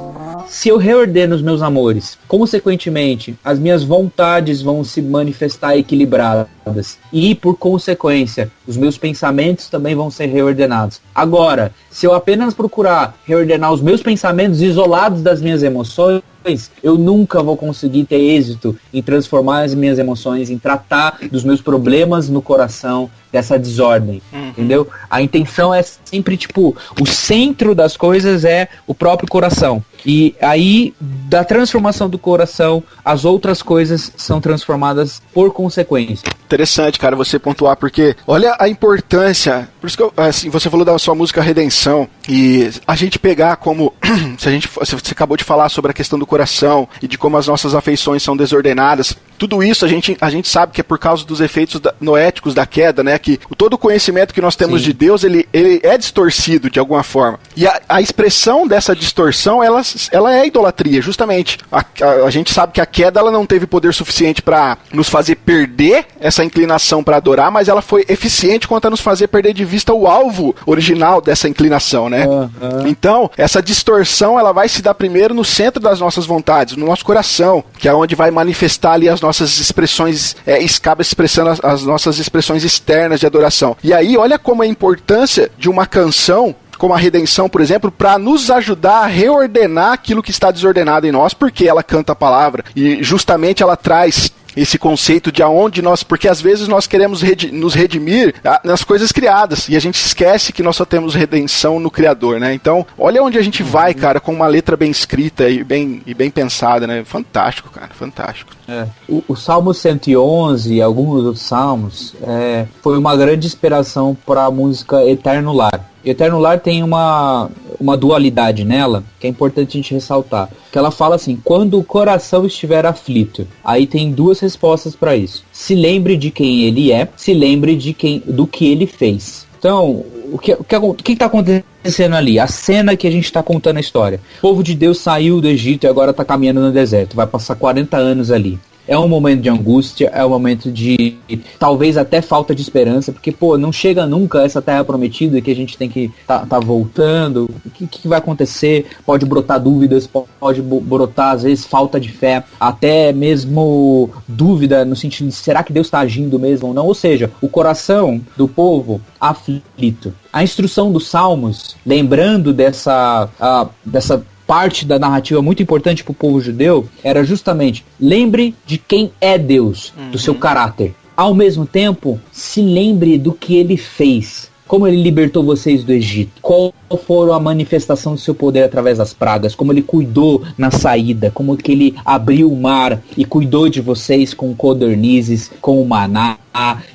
Se eu reordeno os meus amores, consequentemente, as minhas vontades vão se manifestar equilibradas. E, por consequência, os meus pensamentos também vão ser reordenados. Agora, se eu apenas procurar reordenar os meus pensamentos isolados das minhas emoções, eu nunca vou conseguir ter êxito em transformar as minhas emoções, em tratar dos meus problemas no coração, dessa desordem, entendeu? A intenção é sempre, tipo, o centro das coisas é o próprio coração. E aí, da transformação do coração, as outras coisas são transformadas por consequência. Interessante, cara, você pontuar, porque olha a importância, por isso que assim, você falou da sua música Redenção, e a gente pegar como, você acabou de falar sobre a questão do coração, e de como as nossas afeições são desordenadas, tudo isso a gente sabe que é por causa dos efeitos noéticos da queda, né, que todo o conhecimento que nós temos de Deus, ele é distorcido de alguma forma, e a expressão dessa distorção, ela é idolatria, justamente justamente, a gente sabe que a queda ela não teve poder suficiente para nos fazer perder essa inclinação para adorar, mas ela foi eficiente quanto a nos fazer perder de vista o alvo original dessa inclinação, né? Então, essa distorção, ela vai se dar primeiro no centro das nossas vontades, no nosso coração, que é onde vai manifestar ali as nossas expressões, acaba expressando as nossas expressões externas de adoração. E aí, olha como a importância de uma canção como a Redenção, por exemplo, para nos ajudar a reordenar aquilo que está desordenado em nós, porque ela canta a palavra, e justamente ela traz esse conceito de aonde nós, porque às vezes nós queremos nos redimir nas coisas criadas, e a gente esquece que nós só temos redenção no Criador, né? Então, olha onde a gente vai, cara, com uma letra bem escrita e bem pensada, né? Fantástico, cara, fantástico. O Salmo 111 e alguns outros salmos foi uma grande inspiração para a música Eterno Lar. Eterno Lar tem uma dualidade nela, que é importante a gente ressaltar. Que ela fala assim, quando o coração estiver aflito. Aí tem duas respostas para isso. Se lembre de quem ele é, se lembre do que ele fez. Então, o que está acontecendo ali? A cena que a gente está contando a história. O povo de Deus saiu do Egito e agora está caminhando no deserto. Vai passar 40 anos ali. É um momento de angústia, é um momento de talvez até falta de esperança, porque, não chega nunca essa terra prometida que a gente tem que tá voltando. O que vai acontecer? Pode brotar dúvidas, pode brotar, às vezes, falta de fé, até mesmo dúvida no sentido de será que Deus está agindo mesmo ou não? Ou seja, o coração do povo aflito. A instrução dos Salmos, lembrando dessa parte da narrativa muito importante para o povo judeu, era justamente, lembre de quem é Deus, do seu caráter. Ao mesmo tempo, se lembre do que ele fez. Como ele libertou vocês do Egito, qual foi a manifestação do seu poder através das pragas, como ele cuidou na saída, como que ele abriu o mar e cuidou de vocês com codornizes, com o maná,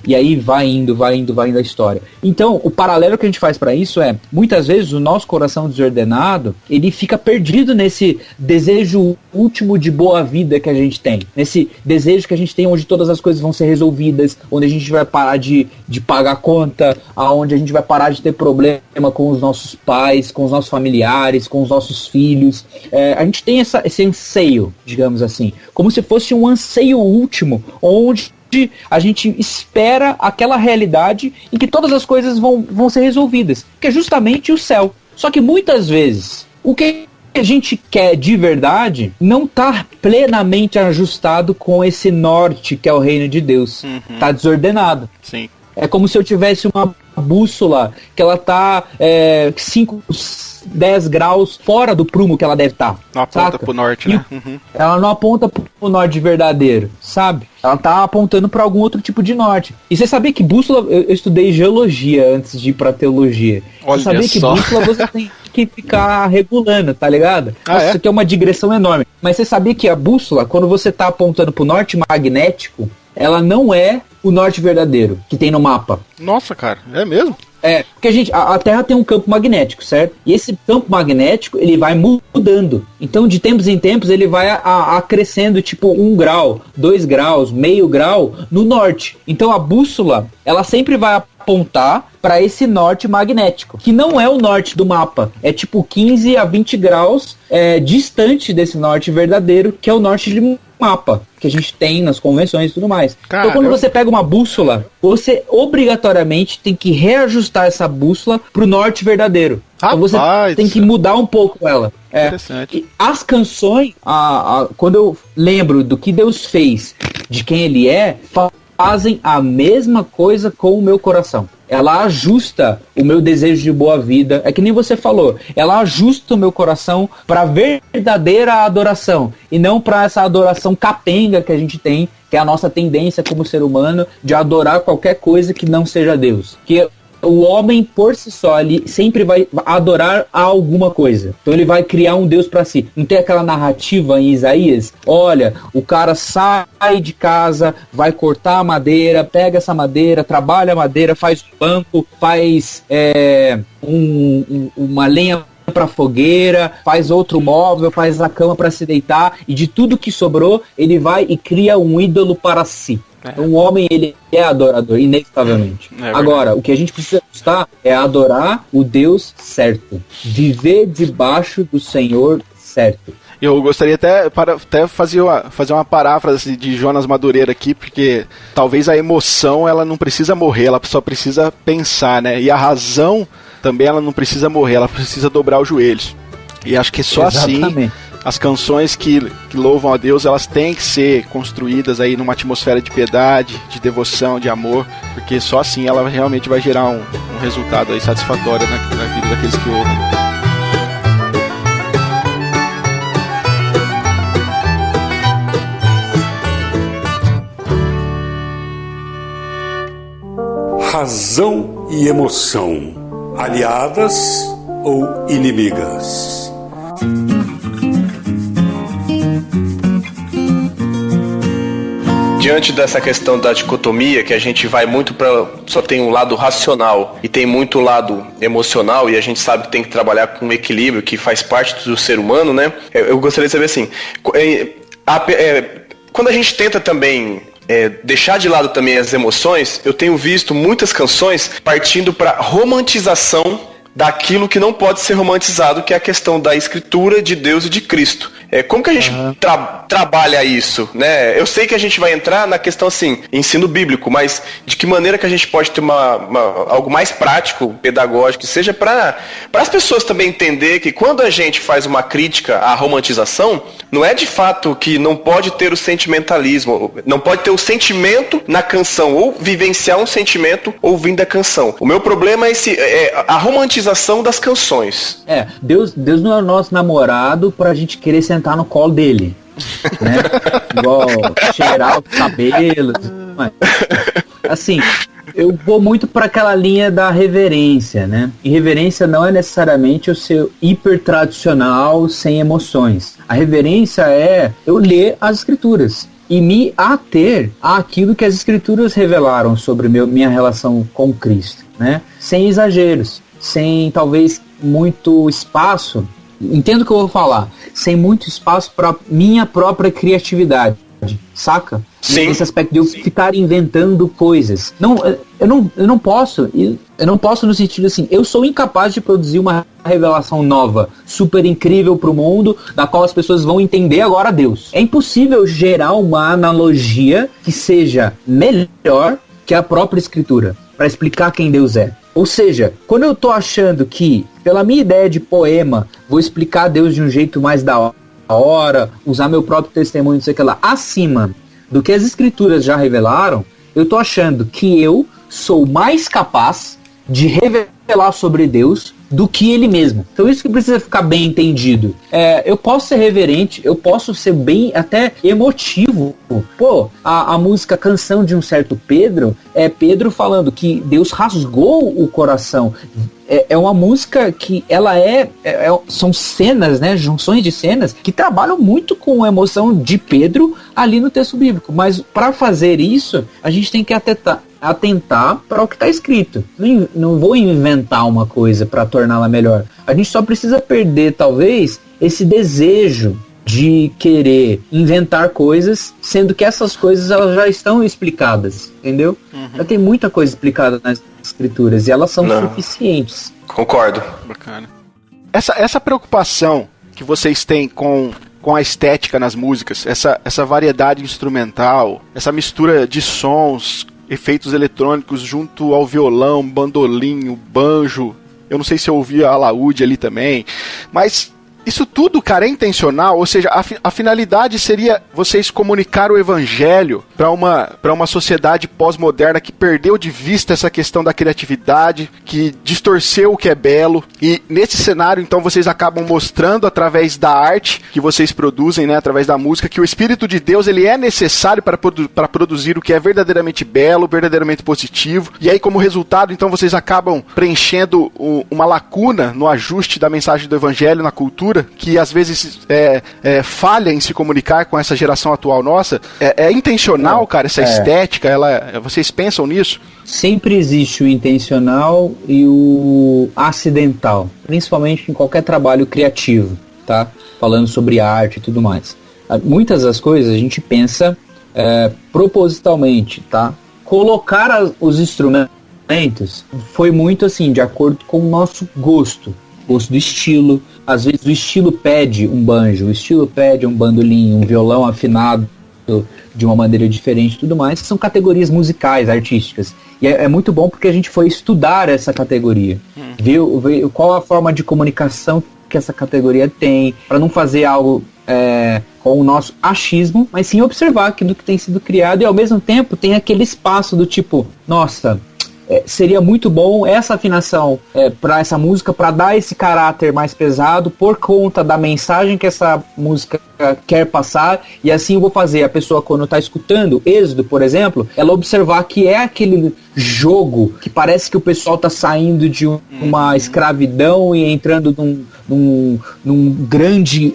e aí vai indo a história. Então, o paralelo que a gente faz para isso é, muitas vezes o nosso coração desordenado, ele fica perdido nesse desejo último de boa vida que a gente tem, nesse desejo que a gente tem onde todas as coisas vão ser resolvidas, onde a gente vai parar de pagar conta, aonde a gente vai parar de ter problema com os nossos pais, com os nossos familiares, com os nossos filhos. A gente tem esse anseio, digamos assim, como se fosse um anseio último, onde a gente espera aquela realidade em que todas as coisas vão ser resolvidas, que é justamente o céu. Só que muitas vezes, o que a gente quer de verdade não está plenamente ajustado com esse norte que é o reino de Deus. Está desordenado. Sim. É como se eu tivesse uma bússola que ela tá 5, 10 graus fora do prumo que ela deve estar. Não aponta pro norte, né? Ela não aponta pro norte verdadeiro, sabe? Ela tá apontando para algum outro tipo de norte. E você sabia que bússola... Eu estudei geologia antes de ir pra teologia. Olha, você sabia que bússola você tem que ficar regulando, tá ligado? Isso aqui é uma digressão enorme. Mas você sabia que a bússola, quando você tá apontando pro norte magnético, ela não é o norte verdadeiro que tem no mapa. Nossa, cara, é mesmo? Porque a Terra tem um campo magnético, certo? E esse campo magnético, ele vai mudando. Então, de tempos em tempos, ele vai acrescendo, tipo, 1 grau, 2 graus, meio grau no norte. Então, a bússola, ela sempre vai apontar para esse norte magnético, que não é o norte do mapa. É tipo 15 a 20 graus distante desse norte verdadeiro, que é o norte de mapa, que a gente tem nas convenções e tudo mais. Então, quando você pega uma bússola, você obrigatoriamente tem que reajustar essa bússola pro norte verdadeiro. Então você tem que mudar um pouco ela. Interessante. E as canções, quando eu lembro do que Deus fez, de quem ele é, fazem a mesma coisa com o meu coração. Ela ajusta o meu desejo de boa vida. É que nem você falou. Ela ajusta o meu coração para verdadeira adoração. E não para essa adoração capenga que a gente tem, que é a nossa tendência como ser humano de adorar qualquer coisa que não seja Deus. Que o homem, por si só, ele sempre vai adorar a alguma coisa. Então ele vai criar um Deus para si. Não tem aquela narrativa em Isaías? Olha, o cara sai de casa, vai cortar a madeira, pega essa madeira, trabalha a madeira, faz um banco, faz uma lenha para fogueira, faz outro móvel, faz a cama para se deitar, e de tudo que sobrou, ele vai e cria um ídolo para si. Então, o homem, ele é adorador, inevitavelmente. Agora, o que a gente precisa buscar é adorar o Deus certo. Viver debaixo do Senhor certo. Eu gostaria até fazer uma paráfrase de Jonas Madureira aqui, porque talvez a emoção ela não precisa morrer, ela só precisa pensar, né? E a razão também ela não precisa morrer, ela precisa dobrar os joelhos. E acho que só assim as canções que louvam a Deus, elas têm que ser construídas aí numa atmosfera de piedade, de devoção, de amor, porque só assim ela realmente vai gerar um resultado aí satisfatório na vida daqueles que ouvem. Razão e emoção, aliadas ou inimigas? Diante dessa questão da dicotomia, que a gente vai muito para só tem um lado racional e tem muito lado emocional, e a gente sabe que tem que trabalhar com um equilíbrio que faz parte do ser humano, né? Eu gostaria de saber assim, quando a gente tenta também deixar de lado também as emoções, eu tenho visto muitas canções partindo para romantização daquilo que não pode ser romantizado, que é a questão da escritura, de Deus e de Cristo. Como que a gente trabalha isso, né? Eu sei que a gente vai entrar na questão assim, ensino bíblico, mas de que maneira que a gente pode ter algo mais prático, pedagógico, que seja para as pessoas também entender que quando a gente faz uma crítica à romantização, não é de fato que não pode ter o sentimentalismo, não pode ter o sentimento na canção, ou vivenciar um sentimento ouvindo a canção. O meu problema é a romantização das canções. Deus não é o nosso namorado pra gente querer sentar no colo dele, né? Igual cheirar os cabelos. Mas, assim, eu vou muito para aquela linha da reverência, né? E reverência não é necessariamente o ser hiper tradicional sem emoções. A reverência é eu ler as escrituras e me ater àquilo que as escrituras revelaram sobre minha relação com Cristo, né? Sem exageros, sem talvez muito espaço. Entendo o que eu vou falar, sem muito espaço para minha própria criatividade, saca? Sim. Nesse aspecto de eu ficar inventando coisas. Eu não posso no sentido assim, eu sou incapaz de produzir uma revelação nova, super incrível para o mundo, da qual as pessoas vão entender agora Deus. É impossível gerar uma analogia que seja melhor que a própria escritura, para explicar quem Deus é. Ou seja, quando eu tô achando que, pela minha ideia de poema, vou explicar Deus de um jeito mais da hora, usar meu próprio testemunho, não sei o que lá, acima do que as escrituras já revelaram, eu tô achando que eu sou mais capaz de revelar sobre Deus do que ele mesmo. Então isso que precisa ficar bem entendido. Eu posso ser reverente, eu posso ser bem até emotivo. Pô, a música Canção de um Certo Pedro é Pedro falando que Deus rasgou o coração. É uma música que ela são cenas, né, junções de cenas que trabalham muito com a emoção de Pedro ali no texto bíblico. Mas para fazer isso, a gente tem que atentar para o que está escrito. Não vou inventar uma coisa para torná-la melhor. A gente só precisa perder, talvez, esse desejo de querer inventar coisas, sendo que essas coisas elas já estão explicadas, entendeu? Já tem muita coisa explicada nas escrituras e elas são suficientes. Concordo. Bacana. Essa preocupação que vocês têm com a estética nas músicas, essa variedade instrumental, essa mistura de sons, efeitos eletrônicos junto ao violão, bandolim, banjo, eu não sei se eu ouvi a alaúde ali também, mas isso tudo, cara, é intencional, ou seja, a finalidade seria vocês comunicar o evangelho para uma sociedade pós-moderna que perdeu de vista essa questão da criatividade, que distorceu o que é belo, e nesse cenário, então, vocês acabam mostrando através da arte que vocês produzem, né, através da música, que o Espírito de Deus, ele é necessário para produzir o que é verdadeiramente belo, verdadeiramente positivo, e aí, como resultado, então, vocês acabam preenchendo uma lacuna no ajuste da mensagem do evangelho na cultura, que às vezes falha em se comunicar com essa geração atual nossa. É intencional, cara, essa estética, vocês pensam nisso? Sempre existe o intencional e o acidental, principalmente em qualquer trabalho criativo, tá? Falando sobre arte e tudo mais. Muitas das coisas a gente pensa propositalmente, tá? Colocar os instrumentos foi muito assim, de acordo com o nosso gosto. gosto do estilo. Às vezes o estilo pede um banjo, o estilo pede um bandolim, um violão afinado de uma maneira diferente e tudo mais. São categorias musicais, artísticas. E é muito bom porque a gente foi estudar essa categoria. Ver qual a forma de comunicação que essa categoria tem, para não fazer algo com o nosso achismo, mas sim observar aquilo que tem sido criado e ao mesmo tempo tem aquele espaço do tipo, nossa, seria muito bom essa afinação para essa música, para dar esse caráter mais pesado por conta da mensagem que essa música quer passar, e assim eu vou fazer a pessoa, quando está escutando Êxodo, por exemplo, ela observar que é aquele jogo que parece que o pessoal está saindo de uma escravidão e entrando num grande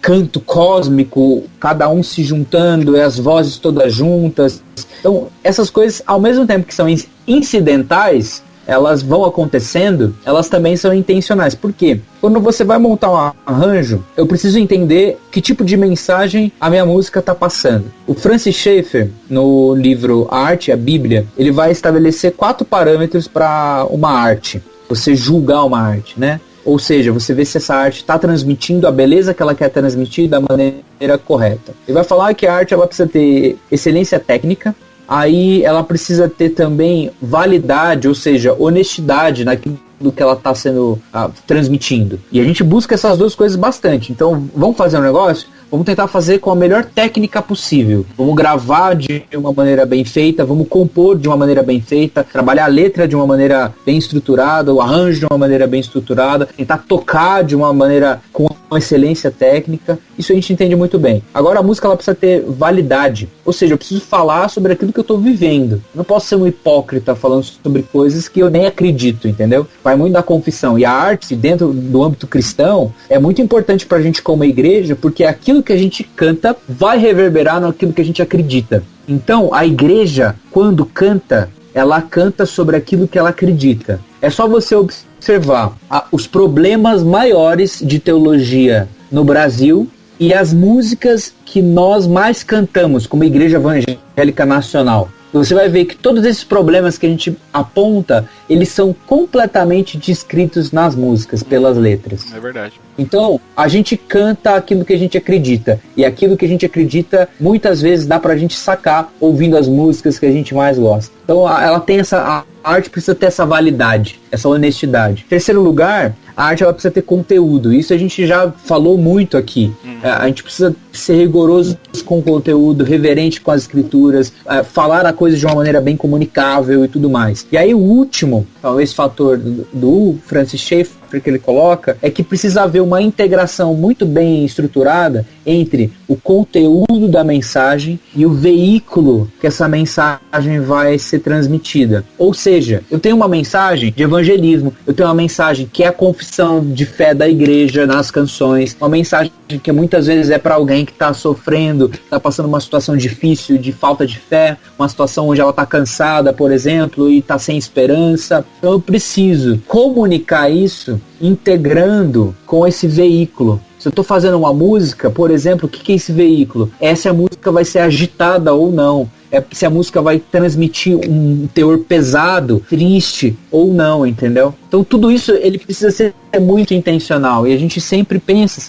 canto cósmico, cada um se juntando, e as vozes todas juntas. Então, essas coisas, ao mesmo tempo que são incidentais, elas vão acontecendo, elas também são intencionais. Por quê? Quando você vai montar um arranjo, eu preciso entender que tipo de mensagem a minha música está passando. O Francis Schaeffer, no livro A Arte e a Bíblia, ele vai estabelecer 4 parâmetros para uma arte. Você julgar uma arte, né? Ou seja, você vê se essa arte está transmitindo a beleza que ela quer transmitir da maneira correta. Ele vai falar que a arte ela precisa ter excelência técnica, aí ela precisa ter também validade, ou seja, honestidade naquilo que ela está sendo transmitindo. E a gente busca essas 2 coisas bastante. Então, vamos fazer um negócio? Vamos tentar fazer com a melhor técnica possível. Vamos gravar de uma maneira bem feita, vamos compor de uma maneira bem feita, trabalhar a letra de uma maneira bem estruturada, o arranjo de uma maneira bem estruturada, tentar tocar de uma maneira com excelência técnica. Isso a gente entende muito bem. Agora a música ela precisa ter validade, ou seja, eu preciso falar sobre aquilo que eu estou vivendo. Eu não posso ser um hipócrita falando sobre coisas que eu nem acredito, entendeu? Vai muito da confissão. E a arte, dentro do âmbito cristão, é muito importante para a gente como igreja, porque aquilo que a gente canta vai reverberar naquilo que a gente acredita. Então, a igreja, quando canta, ela canta sobre aquilo que ela acredita. É só você observar os problemas maiores de teologia no Brasil e as músicas que nós mais cantamos como Igreja Evangélica Nacional. Você vai ver que todos esses problemas que a gente aponta, eles são completamente descritos nas músicas, pelas letras. É verdade. Então, a gente canta aquilo que a gente acredita. E aquilo que a gente acredita, muitas vezes dá pra gente sacar ouvindo as músicas que a gente mais gosta. Então, ela tem a arte precisa ter essa validade, essa honestidade. Em terceiro lugar, a arte ela precisa ter conteúdo. Isso a gente já falou muito aqui. A gente precisa ser rigoroso com o conteúdo, reverente com as escrituras, falar a coisa de uma maneira bem comunicável e tudo mais. E aí o último, esse fator do Francis Schaeffer que ele coloca, é que precisa haver uma integração muito bem estruturada entre o conteúdo da mensagem e o veículo que essa mensagem vai ser transmitida. Ou seja, eu tenho uma mensagem de evangelismo, eu tenho uma mensagem que é a confissão de fé da igreja nas canções, uma mensagem que muitas vezes é para alguém que está sofrendo, está passando uma situação difícil de falta de fé, uma situação onde ela está cansada, por exemplo, e está sem esperança. Então eu preciso comunicar isso integrando com esse veículo. Se eu estou fazendo uma música, por exemplo, o que é esse veículo? Se a música vai ser agitada ou não. Se a música vai transmitir um teor pesado, triste ou não, entendeu? Então tudo isso ele precisa ser muito intencional. E a gente sempre pensa,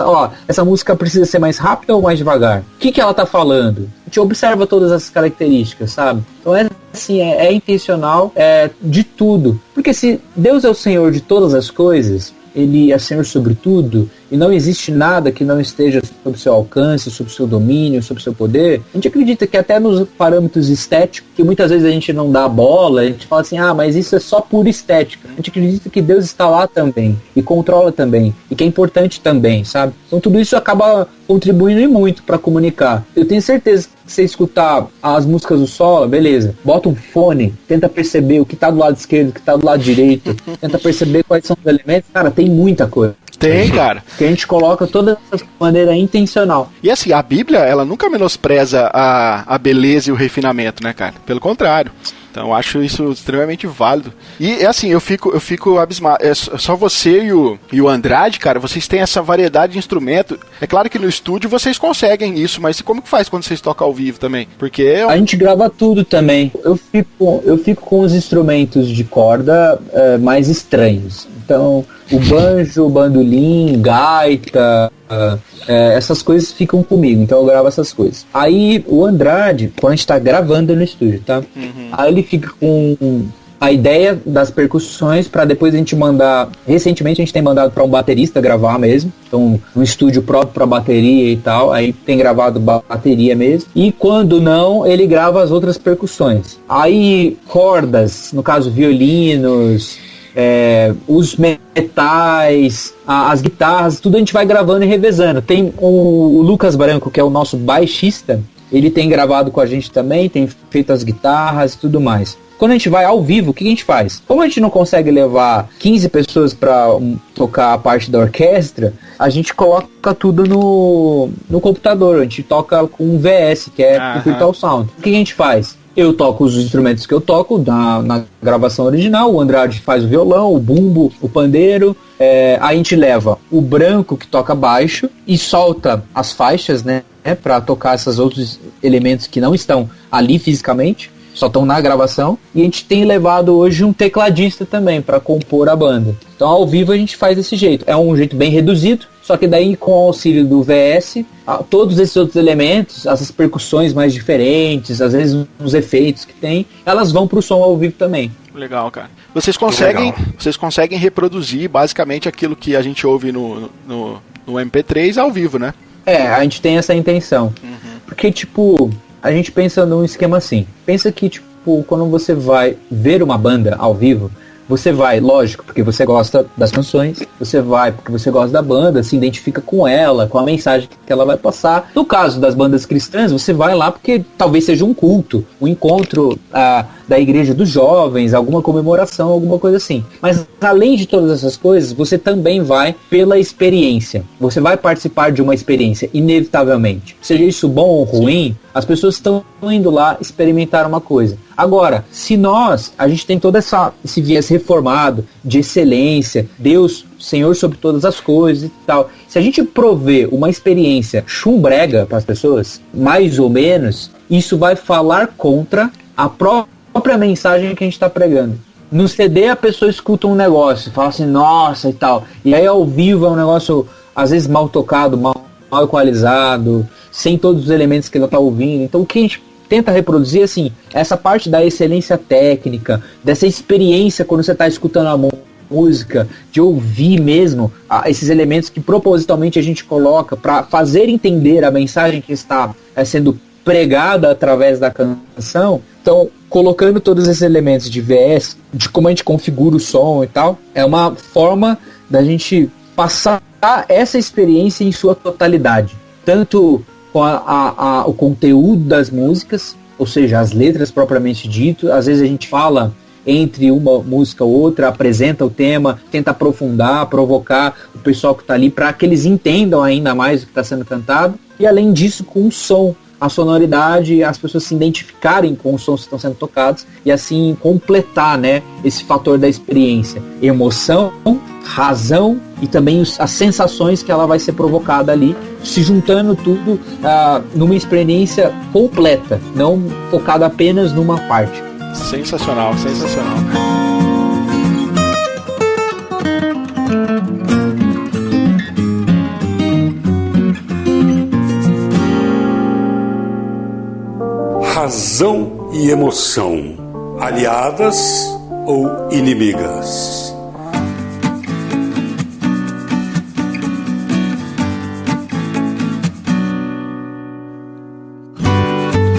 essa música precisa ser mais rápida ou mais devagar? O que ela está falando? A gente observa todas essas características, sabe? Então é intencional de tudo. Porque se Deus é o Senhor de todas as coisas, Ele é Senhor sobre tudo, e não existe nada que não esteja sob seu alcance, sob seu domínio, sob seu poder, a gente acredita que até nos parâmetros estéticos, que muitas vezes a gente não dá bola, a gente fala assim, mas isso é só por estética. A gente acredita que Deus está lá também, e controla também, e que é importante também, sabe? Então tudo isso acaba contribuindo muito para comunicar. Eu tenho certeza que você escutar as músicas do Sola, beleza, bota um fone, tenta perceber o que tá do lado esquerdo, o que tá do lado direito, tenta perceber quais são os elementos, cara, tem muita coisa. Tem, cara. Que a gente coloca toda essa maneira intencional. E assim, a Bíblia, ela nunca menospreza a beleza e o refinamento, né, cara? Pelo contrário. Então eu acho isso extremamente válido. E assim, eu fico abismado. Só você e o Andrade, cara, vocês têm essa variedade de instrumento. É claro que no estúdio vocês conseguem isso, mas como que faz quando vocês tocam ao vivo também? Porque a gente grava tudo também. Eu fico com os instrumentos de corda mais estranhos. Então, o banjo, o bandolim, gaita, essas coisas ficam comigo, então eu gravo essas coisas. Aí o Andrade, quando a gente tá gravando no estúdio, tá? Aí ele fica com a ideia das percussões para depois a gente mandar. Recentemente a gente tem mandado para um baterista gravar mesmo, então um estúdio próprio para bateria e tal. Aí tem gravado bateria mesmo. E quando não, ele grava as outras percussões. Aí cordas, no caso violinos, os metais, as guitarras, tudo a gente vai gravando e revezando. Tem o Lucas Branco, que é o nosso baixista. Ele tem gravado com a gente também, tem feito as guitarras e tudo mais. Quando a gente vai ao vivo, o que a gente faz? Como a gente não consegue levar 15 pessoas para tocar a parte da orquestra, a gente coloca tudo no computador. A gente toca com um VS, que é o Virtual Sound. O que a gente faz? Eu toco os instrumentos que eu toco na gravação original, o Andrade faz o violão, o bumbo, o pandeiro. A gente leva o Branco, que toca baixo, e solta as faixas, né, para tocar esses outros elementos que não estão ali fisicamente, só estão na gravação. E a gente tem levado hoje um tecladista também para compor a banda. Então ao vivo a gente faz desse jeito. É um jeito bem reduzido, só que daí com o auxílio do VS, todos esses outros elementos, essas percussões mais diferentes, às vezes uns efeitos que tem, elas vão pro som ao vivo também. Legal, cara. Vocês conseguem reproduzir basicamente aquilo que a gente ouve no MP3 ao vivo, né? A gente tem essa intenção. Porque, tipo, a gente pensa num esquema assim. Pensa que, tipo, quando você vai ver uma banda ao vivo, você vai, lógico, porque você gosta das canções, você vai porque você gosta da banda, se identifica com ela, com a mensagem que ela vai passar. No caso das bandas cristãs, você vai lá porque talvez seja um culto, um encontro da igreja dos jovens, alguma comemoração, alguma coisa assim. Mas além de todas essas coisas, você também vai pela experiência. Você vai participar de uma experiência, inevitavelmente. Seja isso bom ou ruim, as pessoas estão indo lá experimentar uma coisa. Agora, se a gente tem todo esse viés reformado, de excelência, Deus, Senhor sobre todas as coisas e tal. Se a gente prover uma experiência chumbrega para as pessoas, mais ou menos, isso vai falar contra a própria mensagem que a gente está pregando. No CD a pessoa escuta um negócio, fala assim, nossa e tal. E aí ao vivo é um negócio, às vezes mal tocado, mal equalizado, sem todos os elementos que ela está ouvindo. Então o que a gente tenta reproduzir, assim, essa parte da excelência técnica, dessa experiência quando você está escutando a música, de ouvir mesmo esses elementos que propositalmente a gente coloca para fazer entender a mensagem que está sendo pregada através da canção. Então, colocando todos esses elementos de VS, de como a gente configura o som e tal, é uma forma da gente passar essa experiência em sua totalidade. Tanto com o conteúdo das músicas, ou seja, as letras propriamente dito. Às vezes a gente fala entre uma música ou outra, apresenta o tema, tenta aprofundar, provocar o pessoal que está ali para que eles entendam ainda mais o que está sendo cantado. E além disso, com o som, a sonoridade, as pessoas se identificarem com os sons que estão sendo tocados e assim completar, né, esse fator da experiência. Emoção, razão e também as sensações que ela vai ser provocada ali, se juntando tudo numa experiência completa, não focada apenas numa parte. Sensacional, sensacional. Razão e emoção, aliadas ou inimigas?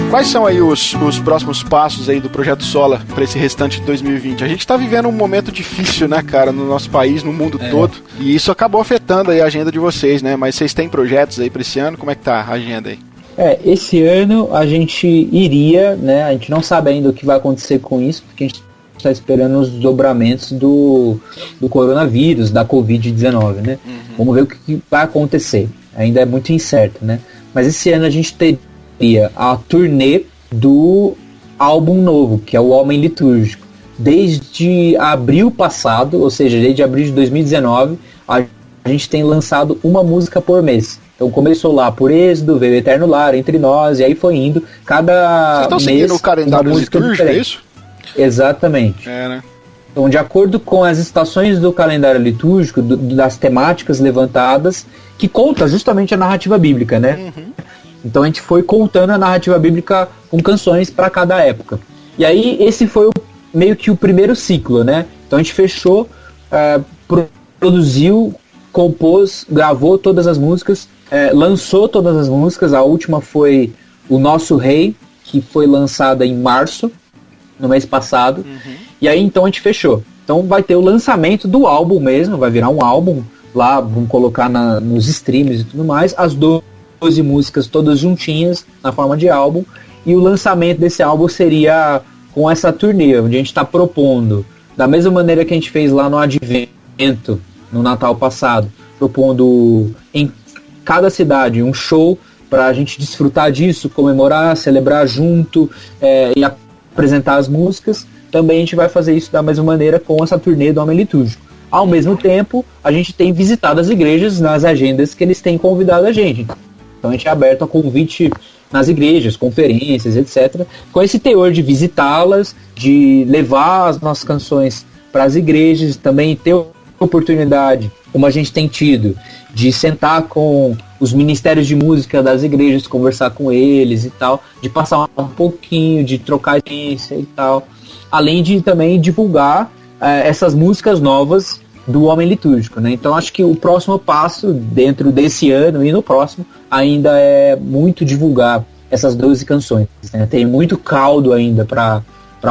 Quais são aí os próximos passos aí do Projeto Sola para esse restante de 2020? A gente está vivendo um momento difícil, né, cara, no nosso país, no mundo todo, e isso acabou afetando aí a agenda de vocês, né? Mas vocês têm projetos aí para esse ano? Como é que tá a agenda aí? Esse ano a gente iria, né, a gente não sabe ainda o que vai acontecer com isso, porque a gente está esperando os desdobramentos do coronavírus, da Covid-19, né? Vamos ver o que vai acontecer, ainda é muito incerto, né? Mas esse ano a gente teria a turnê do álbum novo, que é o Homem Litúrgico. Desde abril passado, ou seja, desde abril de 2019, a gente tem lançado uma música por mês. Então começou lá por Êxodo, veio Eterno Lar, Entre Nós, e aí foi indo. Cada Vocês estão mês seguindo o calendário litúrgico, é isso? Exatamente. Né? Então, de acordo com as estações do calendário litúrgico, das temáticas levantadas, que conta justamente a narrativa bíblica, né? Então a gente foi contando a narrativa bíblica com canções para cada época. E aí esse foi meio que o primeiro ciclo, né? Então a gente fechou, produziu, compôs, gravou todas as músicas, lançou todas as músicas. A última foi O Nosso Rei, que foi lançada em março, no mês passado. E aí então a gente fechou. Então vai ter o lançamento do álbum mesmo, vai virar um álbum lá, vamos colocar nos streams e tudo mais, as 12 músicas todas juntinhas na forma de álbum, e o lançamento desse álbum seria com essa turnê, onde a gente está propondo, da mesma maneira que a gente fez lá no Advento, no Natal passado, propondo em cada cidade um show para a gente desfrutar disso, comemorar, celebrar junto e apresentar as músicas. Também a gente vai fazer isso da mesma maneira com essa turnê do Homem Litúrgico. Ao mesmo tempo, a gente tem visitado as igrejas nas agendas que eles têm convidado a gente. Então a gente é aberto a convite nas igrejas, conferências, etc. Com esse teor de visitá-las, de levar as nossas canções para as igrejas, também ter oportunidade, como a gente tem tido, de sentar com os ministérios de música das igrejas, conversar com eles e tal, de passar um pouquinho, de trocar experiência e tal. Além de também divulgar essas músicas novas do Homem Litúrgico, né? Então acho que o próximo passo dentro desse ano e no próximo ainda é muito divulgar essas 12 canções, né? Tem muito caldo ainda para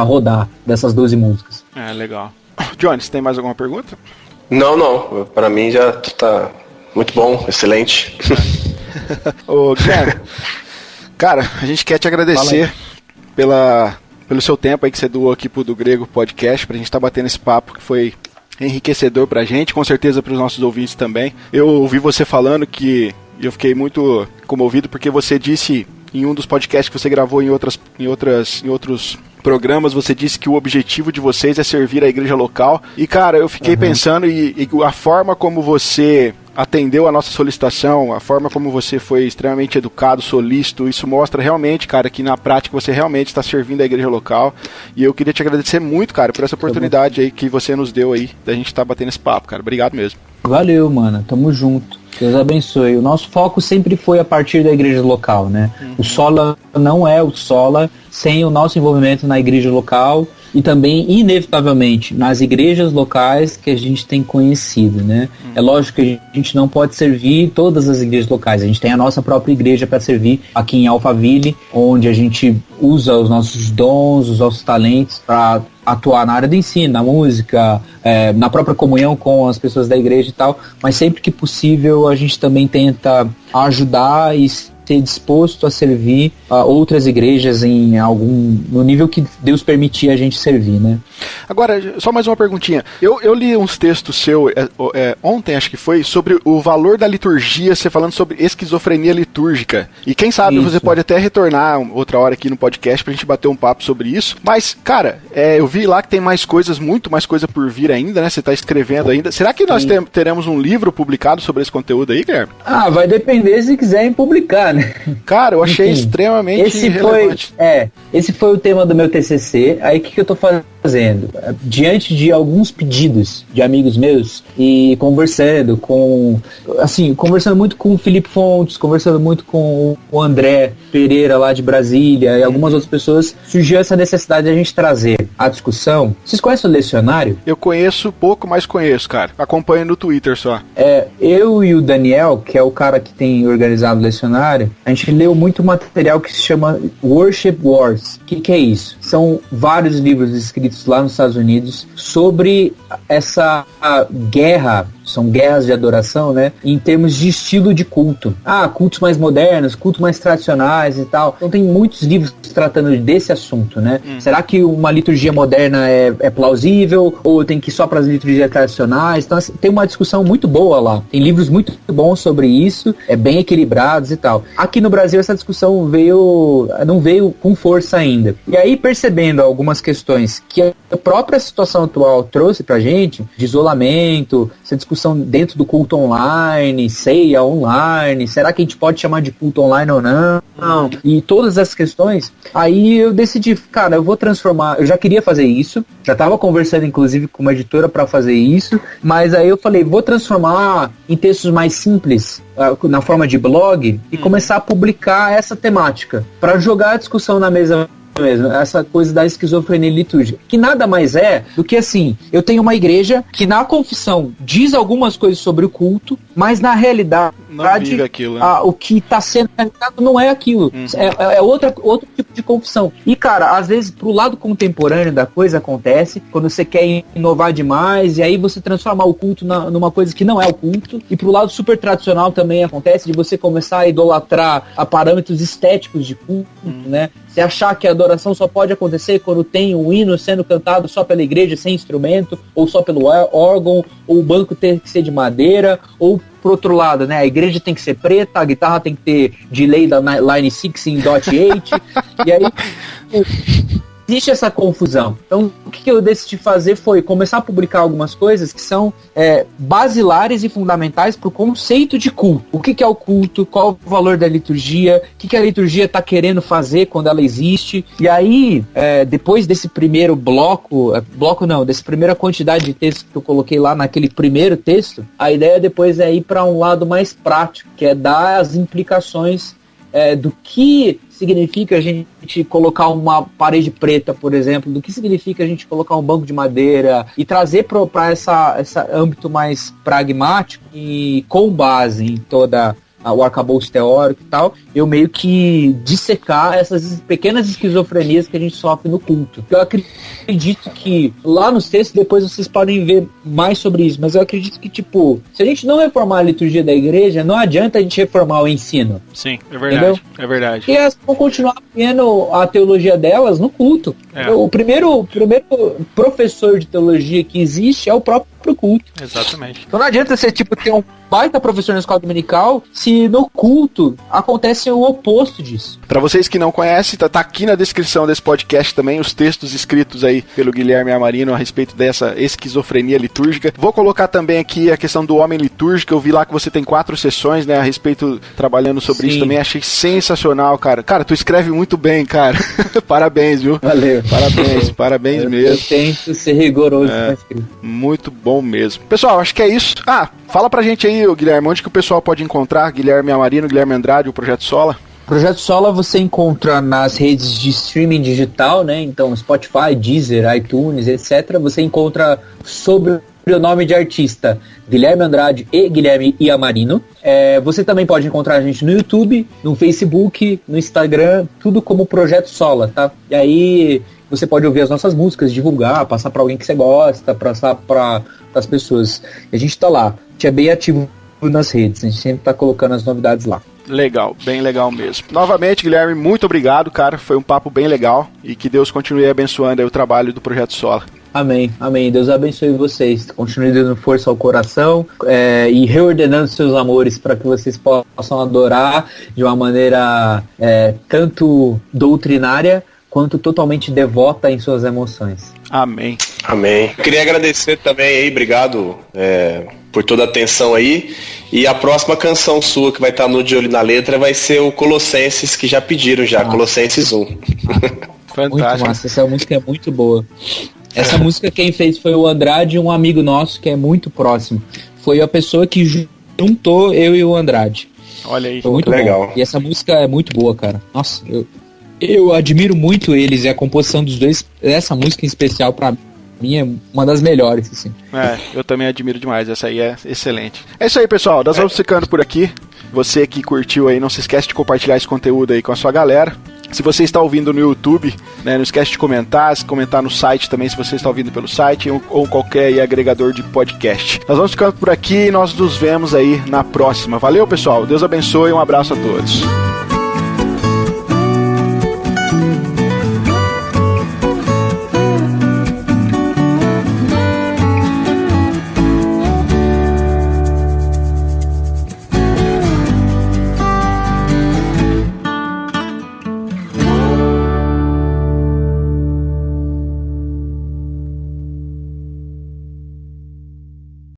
rodar dessas 12 músicas. Legal. Johnny, você tem mais alguma pergunta? Não. Para mim já tá muito bom, excelente. Ô, Guilherme, cara, a gente quer te agradecer pelo seu tempo aí que você doou aqui pro Do Grego Podcast, pra gente estar batendo esse papo que foi enriquecedor pra gente, com certeza pros nossos ouvintes também. Eu ouvi você falando que eu fiquei muito comovido porque você disse em um dos podcasts que você gravou em outros programas, você disse que o objetivo de vocês é servir a igreja local. E cara, eu fiquei pensando e a forma como você atendeu a nossa solicitação, a forma como você foi extremamente educado, solícito, isso mostra realmente, cara, que na prática você realmente está servindo a igreja local. E eu queria te agradecer muito, cara, por essa oportunidade aí que você nos deu aí, da gente estar batendo esse papo, cara. Obrigado mesmo. Valeu, mano. Tamo junto. Deus abençoe. O nosso foco sempre foi a partir da igreja local, né? O Sola não é o Sola sem o nosso envolvimento na igreja local e também, inevitavelmente, nas igrejas locais que a gente tem conhecido, né? É lógico que a gente não pode servir todas as igrejas locais. A gente tem a nossa própria igreja para servir aqui em Alphaville, onde a gente usa os nossos dons, os nossos talentos para atuar na área do ensino, na música, na própria comunhão com as pessoas da igreja e tal, mas sempre que possível a gente também tenta ajudar e ser disposto a servir a outras igrejas no nível que Deus permitir a gente servir, né? Agora, só mais uma perguntinha. Eu li uns textos seu ontem, acho que foi, sobre o valor da liturgia, você falando sobre esquizofrenia litúrgica. E quem sabe você pode até retornar outra hora aqui no podcast pra gente bater um papo sobre isso. Mas, cara, eu vi lá que tem muito mais coisa por vir ainda, né? Você tá escrevendo ainda. Será que nós teremos um livro publicado sobre esse conteúdo aí, Guilherme? Vai depender se quiserem publicar, né? Cara, eu achei extremamente relevante. Esse foi o tema do meu TCC. Aí o que eu tô fazendo? Diante de alguns pedidos de amigos meus e conversando muito com o Felipe Fontes, conversando muito com o André Pereira lá de Brasília e algumas outras pessoas, surgiu essa necessidade de a gente trazer a discussão. Vocês conhecem o Lecionário? Eu conheço pouco, mas conheço, cara. Acompanho no Twitter só. Eu e o Daniel, que é o cara que tem organizado o Lecionário, a gente leu muito material que se chama Worship Wars. O que é isso? São vários livros escritos lá nos Estados Unidos sobre essa guerra, são guerras de adoração, né? Em termos de estilo de culto. Cultos mais modernos, cultos mais tradicionais e tal. Então tem muitos livros tratando desse assunto, né? Será que uma liturgia moderna é plausível? Ou tem que ir só para as liturgias tradicionais? Então assim, tem uma discussão muito boa lá. Tem livros muito bons sobre isso, bem equilibrados e tal. Aqui no Brasil essa discussão não veio com força ainda. E aí, percebendo algumas questões que a própria situação atual trouxe pra gente, de isolamento, essa discussão discussão dentro do culto online, ceia online, será que a gente pode chamar de culto online ou não? E todas essas questões. Aí eu decidi, cara, eu vou transformar, eu já queria fazer isso, já estava conversando inclusive com uma editora para fazer isso, mas aí eu falei, vou transformar em textos mais simples, na forma de blog, e começar a publicar essa temática, para jogar a discussão na mesa mesmo, essa coisa da esquizofrenia litúrgica, que nada mais é do que assim, eu tenho uma igreja que na confissão diz algumas coisas sobre o culto, mas na realidade não vive aquilo, né? O que está sendo realizado não é aquilo, é outro tipo de confissão. E cara, às vezes pro lado contemporâneo da coisa acontece, quando você quer inovar demais, e aí você transformar o culto numa coisa que não é o culto, e pro lado super tradicional também acontece de você começar a idolatrar a parâmetros estéticos de culto, né? Você achar que a adoração só pode acontecer quando tem um hino sendo cantado só pela igreja sem instrumento, ou só pelo órgão, ou o banco tem que ser de madeira, ou por outro lado, né, a igreja tem que ser preta, a guitarra tem que ter delay da Line 6 em .8, e aí existe essa confusão. Então, o que eu decidi fazer foi começar a publicar algumas coisas que são basilares e fundamentais para o conceito de culto. O que é o culto, qual o valor da liturgia, o que a liturgia está querendo fazer quando ela existe. E aí, depois desse primeiro dessa primeira quantidade de textos que eu coloquei lá naquele primeiro texto, a ideia depois é ir para um lado mais prático, que é dar as implicações do que significa a gente colocar uma parede preta, por exemplo, do que significa a gente colocar um banco de madeira e trazer para esse âmbito mais pragmático e com base em toda o arcabouço teórico e tal, eu meio que dissecar essas pequenas esquizofrenias que a gente sofre no culto. Eu acredito que lá nos textos depois vocês podem ver mais sobre isso, mas eu acredito que, tipo, se a gente não reformar a liturgia da igreja, não adianta a gente reformar o ensino. Sim, é verdade. Entendeu? É verdade. E elas vão continuar vendo a teologia delas no culto. O primeiro professor de teologia que existe é o próprio culto. Exatamente. Então não adianta você, tipo, ter um baita professor na escola dominical se no culto acontece o oposto disso. Para vocês que não conhecem, tá aqui na descrição desse podcast também os textos escritos aí pelo Guilherme Amarino a respeito dessa esquizofrenia litúrgica. Vou colocar também aqui a questão do homem litúrgico. Eu vi lá que você tem 4 sessões, né, a respeito, trabalhando sobre isso também. Achei sensacional, cara. Cara, tu escreve muito bem, cara. Parabéns, viu? Valeu. Parabéns mesmo. Eu tento ser rigoroso na escrita. Muito bom mesmo. Pessoal, acho que é isso. Fala pra gente aí, Guilherme, onde que o pessoal pode encontrar Guilherme Amarino, Guilherme Andrade, o Projeto Sola? Projeto Sola você encontra nas redes de streaming digital, né? Então Spotify, Deezer, iTunes, etc. Você encontra sobre o nome de artista Guilherme Andrade e Guilherme Amarino. Você também pode encontrar a gente no YouTube, no Facebook, no Instagram, tudo como Projeto Sola, tá? E aí você pode ouvir as nossas músicas, divulgar, passar para alguém que você gosta, passar para as pessoas. E a gente tá lá, a gente é bem ativo nas redes, a gente sempre tá colocando as novidades lá. Legal, bem legal mesmo. Novamente, Guilherme, muito obrigado, cara. Foi um papo bem legal e que Deus continue abençoando aí o trabalho do Projeto Sola. Amém, amém. Deus abençoe vocês. Continue dando força ao coração e reordenando seus amores para que vocês possam adorar de uma maneira tanto doutrinária quanto totalmente devota em suas emoções. Amém. Amém. Queria agradecer também aí, obrigado por toda a atenção aí. E a próxima canção sua que vai estar no De Olho na Letra vai ser o Colossenses, que já pediram Colossenses 1. Fantástico. Muito massa, essa música é muito boa. Essa música quem fez foi o Andrade, um amigo nosso que é muito próximo. Foi a pessoa que juntou eu e o Andrade. Olha aí. Foi muito legal. Bom. E essa música é muito boa, cara. Nossa, eu admiro muito eles e a composição dos dois. Essa música em especial pra mim é uma das melhores, assim. Eu também admiro demais, essa aí é excelente. É isso aí, pessoal, nós vamos ficando por aqui. Você que curtiu aí, não se esquece de compartilhar esse conteúdo aí com a sua galera. Se você está ouvindo no YouTube, né, não esquece de comentar no site também, se você está ouvindo pelo site ou qualquer aí, agregador de podcast. Nós vamos ficando por aqui e nós nos vemos aí na próxima. Valeu, pessoal, Deus abençoe e um abraço a todos.